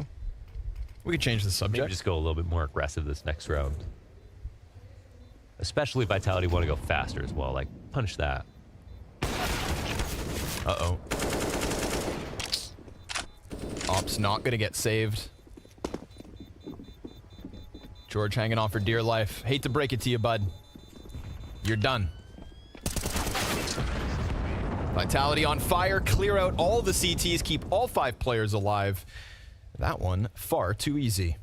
Speaker 1: We could change the subject.
Speaker 2: Maybe just go a little bit more aggressive this next round. Especially Vitality want to go faster as well. Like, punch that.
Speaker 1: Uh-oh. Op's not going to get saved. George hanging on for dear life. Hate to break it to you, bud. You're done. Vitality on fire. Clear out all the CTs. Keep all 5 players alive. That one far too easy.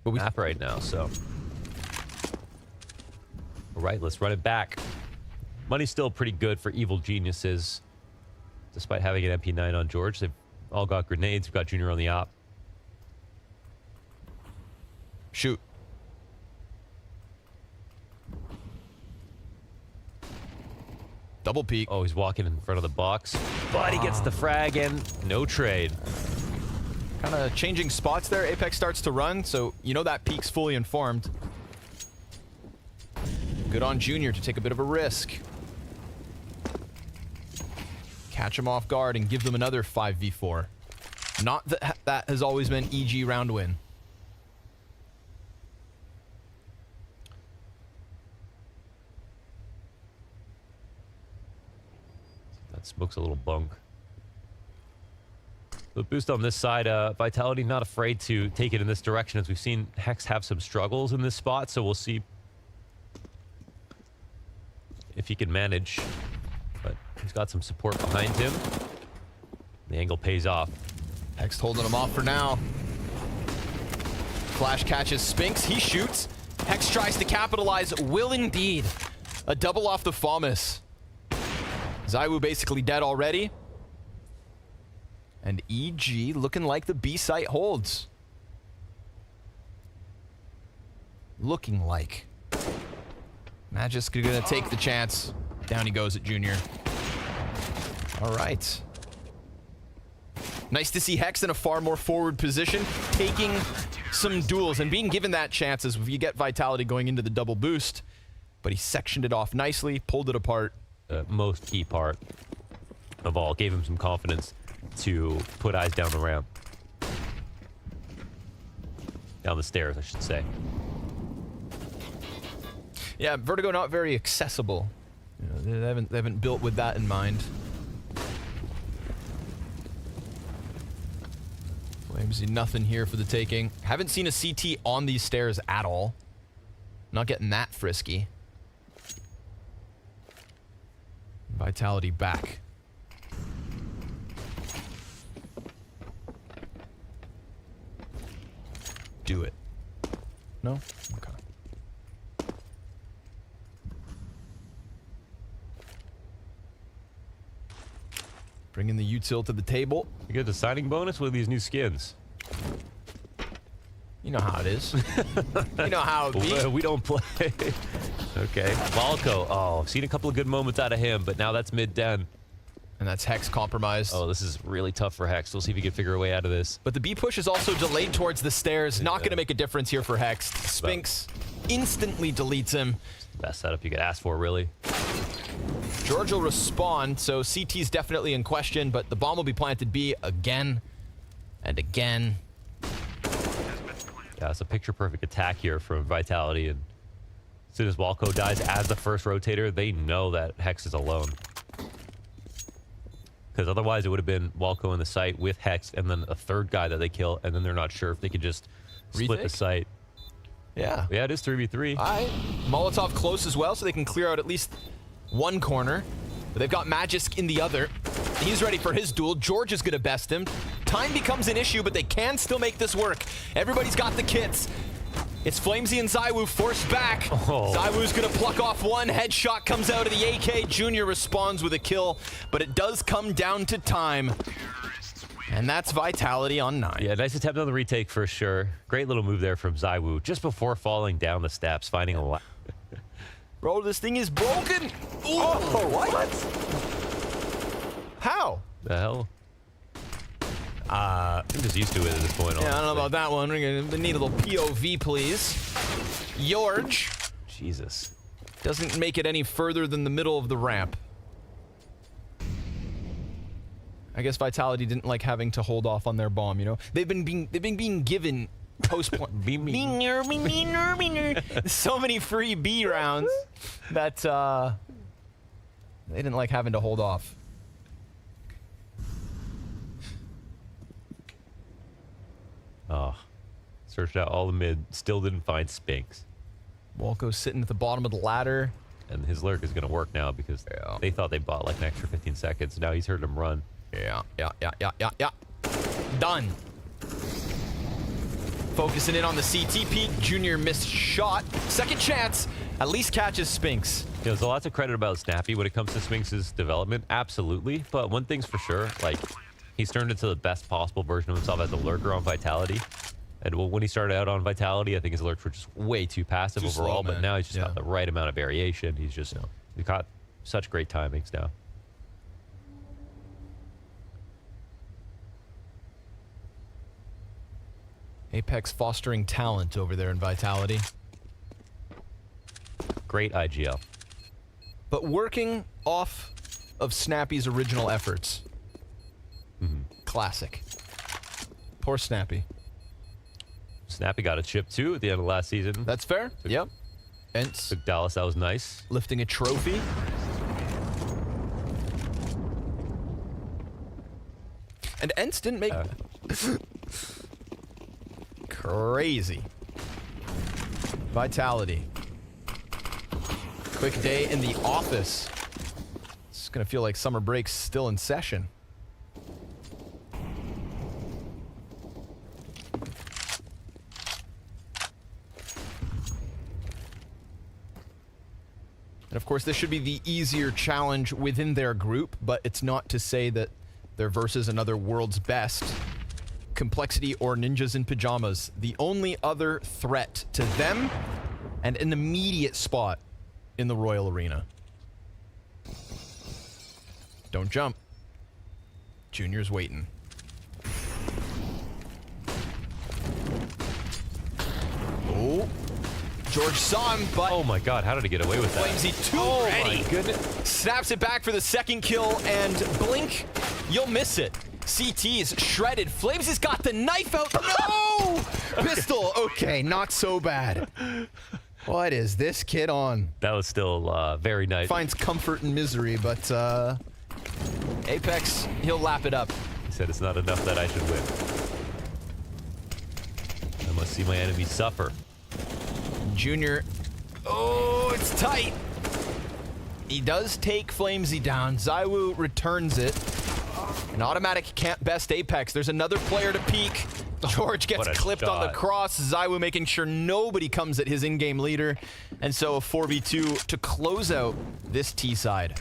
Speaker 2: But we map right now, so. All right, let's run it back. Money's still pretty good for Evil Geniuses. Despite having an MP9 on George, they've all got grenades. We've got Junior on the op.
Speaker 1: Shoot. Double peek.
Speaker 2: Oh, he's walking in front of the box. But he gets the frag and no trade.
Speaker 1: Kind of changing spots there. Apex starts to run, so you know that peek's fully informed. Good on Junior to take a bit of a risk. Catch him off guard and give them another 5v4. Not that that has always been EG round win.
Speaker 2: That smoke's a little bunk. The boost on this side, Vitality not afraid to take it in this direction, as we've seen Hex have some struggles in this spot, so we'll see if he can manage. But he's got some support behind him. The angle pays off.
Speaker 1: Hex holding him off for now. Flash catches Spinks. He shoots. Hex tries to capitalize. Will indeed. A double off the FAMAS. Zywoo basically dead already. And EG looking like the B site holds. Looking like. Magisk gonna take the chance. Down he goes at Junior. All right. Nice to see Hex in a far more forward position, taking some duels and being given that chance as you get Vitality going into the double boost. But he sectioned it off nicely, pulled it apart.
Speaker 2: The most key part of all, gave him some confidence to put eyes down the ramp. Down the stairs, I should say.
Speaker 1: Yeah, Vertigo not very accessible. You know, they haven't built with that in mind. Flamesy, nothing here for the taking. Haven't seen a CT on these stairs at all. Not getting that frisky. Vitality back. Do it. No? Okay. Bringing the util to the table.
Speaker 2: You get the signing bonus with these new skins.
Speaker 1: You know how it is. You know how it be.
Speaker 2: We don't play. Okay. Valko. Oh, I've seen a couple of good moments out of him, but now that's mid-den.
Speaker 1: And that's Hex compromised.
Speaker 2: Oh, this is really tough for Hex. We'll see if he can figure a way out of this.
Speaker 1: But the B push is also delayed towards the stairs. Not going to make a difference here for Hex. Spinks instantly deletes him.
Speaker 2: Best setup you could ask for, really.
Speaker 1: George will respond, so CT's definitely in question, but the bomb will be planted B again and again.
Speaker 2: Yeah, it's a picture-perfect attack here from Vitality, and as soon as Walco dies as the first rotator, they know that Hex is alone. Because otherwise it would have been Walco in the site with Hex and then a third guy that they kill, and then they're not sure if they could just split the site.
Speaker 1: Yeah.
Speaker 2: Yeah, it is 3v3.
Speaker 1: All right. Molotov close as well, so they can clear out at least one corner. But they've got Magisk in the other. He's ready for his duel. George is going to best him. Time becomes an issue, but they can still make this work. Everybody's got the kits. It's Flamesy and ZywOo forced back.
Speaker 2: Oh.
Speaker 1: ZywOo's gonna pluck off one. Headshot comes out of the AK. Junior responds with a kill, but it does come down to time. And that's Vitality on 9.
Speaker 2: Yeah, nice attempt on the retake for sure. Great little move there from ZywOo just before falling down the steps, finding a
Speaker 1: Bro, this thing is broken. Ooh.
Speaker 2: Oh, what?
Speaker 1: How?
Speaker 2: The hell? I'm just used to it at this point.
Speaker 1: Yeah, I don't know
Speaker 2: honestly.
Speaker 1: about that one. We're gonna need a little POV, please. Jorge
Speaker 2: Jesus.
Speaker 1: doesn't make it any further than the middle of the ramp. I guess Vitality didn't like having to hold off on their bomb, you know? They've been being given post-point. So many free B rounds that they didn't like having to hold off.
Speaker 2: Oh. Searched out all the mid, still didn't find Spinks.
Speaker 1: Walco's sitting at the bottom of the ladder.
Speaker 2: And his lurk is going to work now because they thought they bought like an extra 15 seconds. Now he's heard him run.
Speaker 1: Yeah. Done. Focusing in on the CT peak. Junior missed shot. Second chance. At least catches Spinks.
Speaker 2: You know, there's a lot to credit about Snappy when it comes to Spinks' development. Absolutely. But one thing's for sure, like, he's turned into the best possible version of himself as a lurker on Vitality. And when he started out on Vitality, I think his lurks were just way too passive
Speaker 1: Too
Speaker 2: overall.
Speaker 1: slow,
Speaker 2: but now he's just got
Speaker 1: Yeah.
Speaker 2: the right amount of variation. He's just he's got such great timings now.
Speaker 1: Apex fostering talent over there in Vitality.
Speaker 2: Great IGL.
Speaker 1: But working off of Snappy's original efforts. Classic. Poor Snappy.
Speaker 2: Snappy got a chip too at the end of last season.
Speaker 1: That's fair. Yep. Ents
Speaker 2: Took Dallas, that was nice.
Speaker 1: lifting a trophy. And Ents didn't make... Crazy. Vitality. Quick day in the office. It's gonna feel like summer break's still in session. And of course, this should be the easier challenge within their group, but it's not to say that they're versus another world's best. Complexity or Ninjas in Pajamas, the only other threat to them and an immediate spot in the Royal Arena. Don't jump. Junior's waiting. Oh. Jorge saw him, but
Speaker 2: Oh my god, how did he get away with that?
Speaker 1: Flamesy too
Speaker 2: Oh
Speaker 1: ready.
Speaker 2: my goodness.
Speaker 1: Snaps it back for the second kill, and blink, you'll miss it. CT's shredded. Flamesy's got the knife out. No! Pistol. Okay, not so bad. What is this kid on?
Speaker 2: That was still very nice.
Speaker 1: Finds comfort in misery, but Apex, he'll lap it up.
Speaker 2: He said it's not enough that I should win. I must see my enemies suffer.
Speaker 1: Junior. Oh, it's tight. He does take Flamesy down. ZywOo returns it. An automatic can't best Apex. There's another player to peek. Jorge gets
Speaker 2: what a
Speaker 1: clipped on the
Speaker 2: shot.
Speaker 1: cross. ZywOo making sure nobody comes at his in-game leader. And so a 4v2 to close out this T side.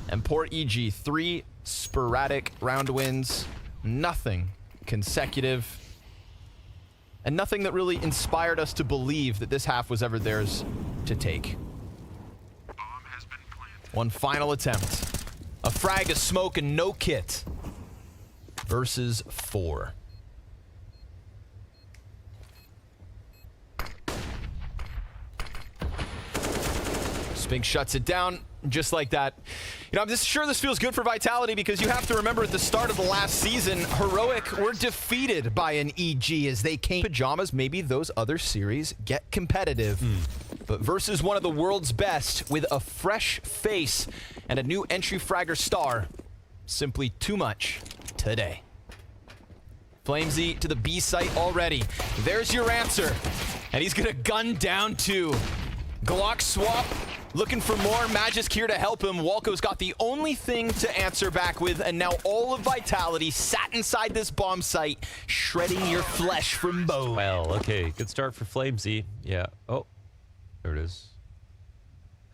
Speaker 1: And poor EG, 3 sporadic round wins. Nothing consecutive. And nothing that really inspired us to believe that this half was ever theirs to take. One final attempt. A frag, a smoke, and no kit. Versus 4. Spink shuts it down just like that. You know, I'm just sure this feels good for Vitality because you have to remember at the start of the last season, Heroic were defeated by an EG as they came. Pajamas, maybe those other series get competitive. But versus one of the world's best with a fresh face and a new entry fragger star, simply too much today. Flamesy to the B site already. There's your answer. And he's gonna gun down 2. Glock swap Looking for more. Magisk here to help him. Walco's got the only thing to answer back with, and now all of Vitality sat inside this bomb site, shredding your flesh from bone.
Speaker 2: Well, okay. Good start for Flamesy. Yeah. Oh, there it is.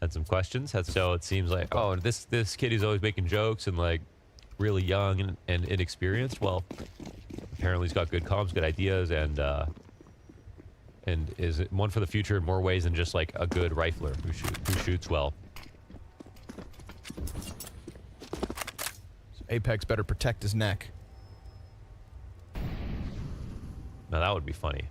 Speaker 2: Had some questions. So it seems like, oh, this kid is always making jokes and like really young and inexperienced. Well, apparently he's got good comms, good ideas, and is one for the future in more ways than just like a good rifler who shoots well.
Speaker 1: So Apex better protect his neck.
Speaker 2: Now that would be funny.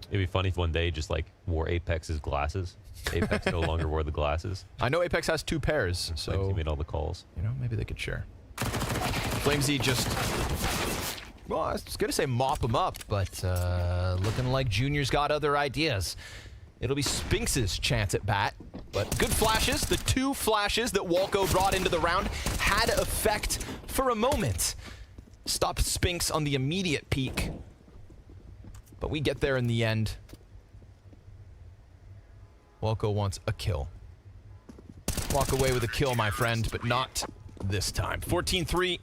Speaker 2: It'd be funny if one day just like wore Apex's glasses. Apex no longer wore the glasses.
Speaker 1: I know Apex has 2 pairs, so
Speaker 2: Flamesy made all the calls.
Speaker 1: you know, maybe they could share. Flamesy just, well, I was gonna say mop him up, but looking like Junior's got other ideas. It'll be Spinx's chance at bat, but good flashes. The 2 flashes that Walco brought into the round had effect for a moment. Stopped Spinx on the immediate peak, but we get there in the end. Walco wants a kill. Walk away with a kill, my friend, but not this time. 14-3,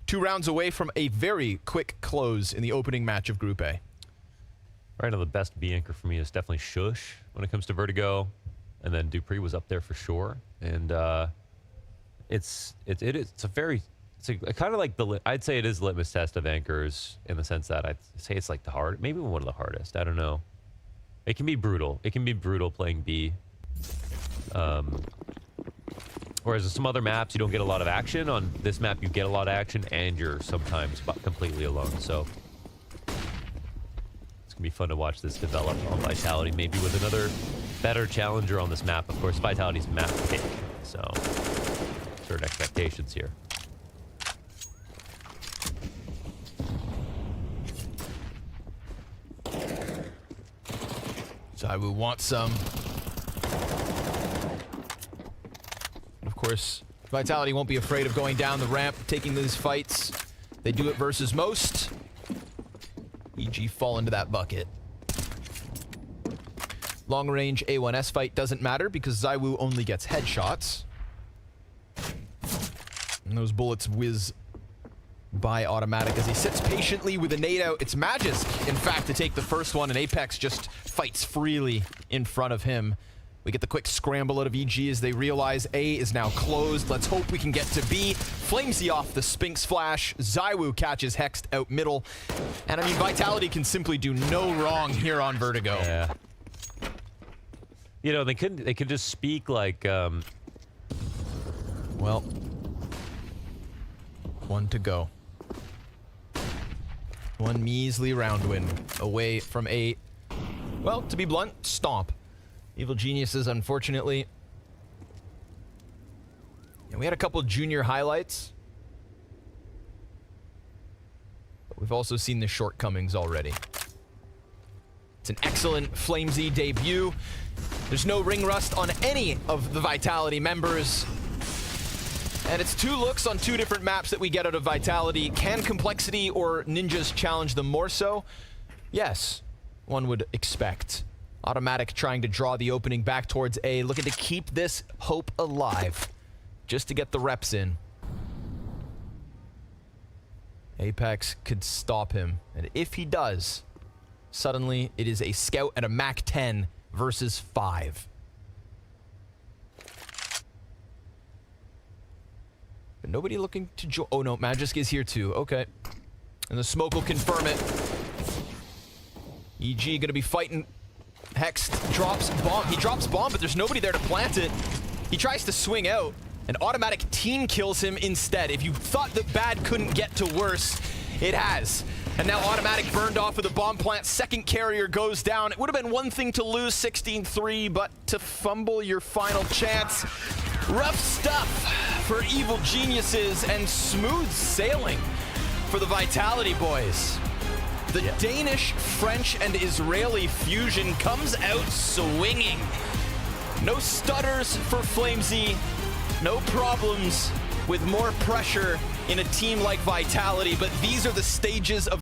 Speaker 1: 2 rounds away from a very quick close in the opening match of Group A.
Speaker 2: Right now, the best B anchor for me is definitely Shush when it comes to Vertigo, and then Dupree was up there for sure. And it's kind of like I'd say it is litmus test of anchors in the sense that I'd say it's like maybe one of the hardest. I don't know. It can be brutal. It can be brutal playing B. Whereas in some other maps, you don't get a lot of action. On this map, you get a lot of action, and you're sometimes completely alone. So it's gonna be fun to watch this develop on Vitality, maybe with another better challenger on this map. Of course, Vitality's map pick, so certain expectations here.
Speaker 1: ZywOo wants some. Of course, Vitality won't be afraid of going down the ramp, taking these fights. They do it versus most. EG fall into that bucket. Long range A1S fight doesn't matter because ZywOo only gets headshots. And those bullets whiz by automatic as he sits patiently with a nade out. It's Magisk, in fact, to take the first one, and Apex just fights freely in front of him. We get the quick scramble out of EG as they realize A is now closed. Let's hope we can get to B. Flamesy off the Spinx flash. ZywOo catches Hext out middle. And I mean, Vitality can simply do no wrong here on Vertigo.
Speaker 2: Yeah. You know, they could just speak like,
Speaker 1: Well, 1 to go. 1 measly round win away from a, well, to be blunt, stomp. Evil Geniuses, unfortunately. And we had a couple junior highlights, but we've also seen the shortcomings already. It's an excellent Flamesy debut. There's no ring rust on any of the Vitality members. And it's 2 looks on 2 different maps that we get out of Vitality. Can Complexity or Ninjas challenge them more so? Yes, one would expect. Automatic trying to draw the opening back towards A, looking to keep this hope alive, just to get the reps in. Apex could stop him, and if he does, suddenly it is a Scout and a MAC-10 versus 5. But nobody looking to join. Oh no, Magisk is here too. Okay. And the smoke will confirm it. EG gonna be fighting. Hext drops bomb. He drops bomb, but there's nobody there to plant it. He tries to swing out, and automatic team kills him instead. If you thought that bad couldn't get to worse, it has. And now automatic burned off with a bomb plant. Second carrier goes down. It would have been one thing to lose 16-3, but to fumble your final chance. Rough stuff for Evil Geniuses and smooth sailing for the Vitality boys. The Danish, French, and Israeli fusion comes out swinging. No stutters for Flamesy. No problems with more pressure in a team like Vitality, but these are the stages of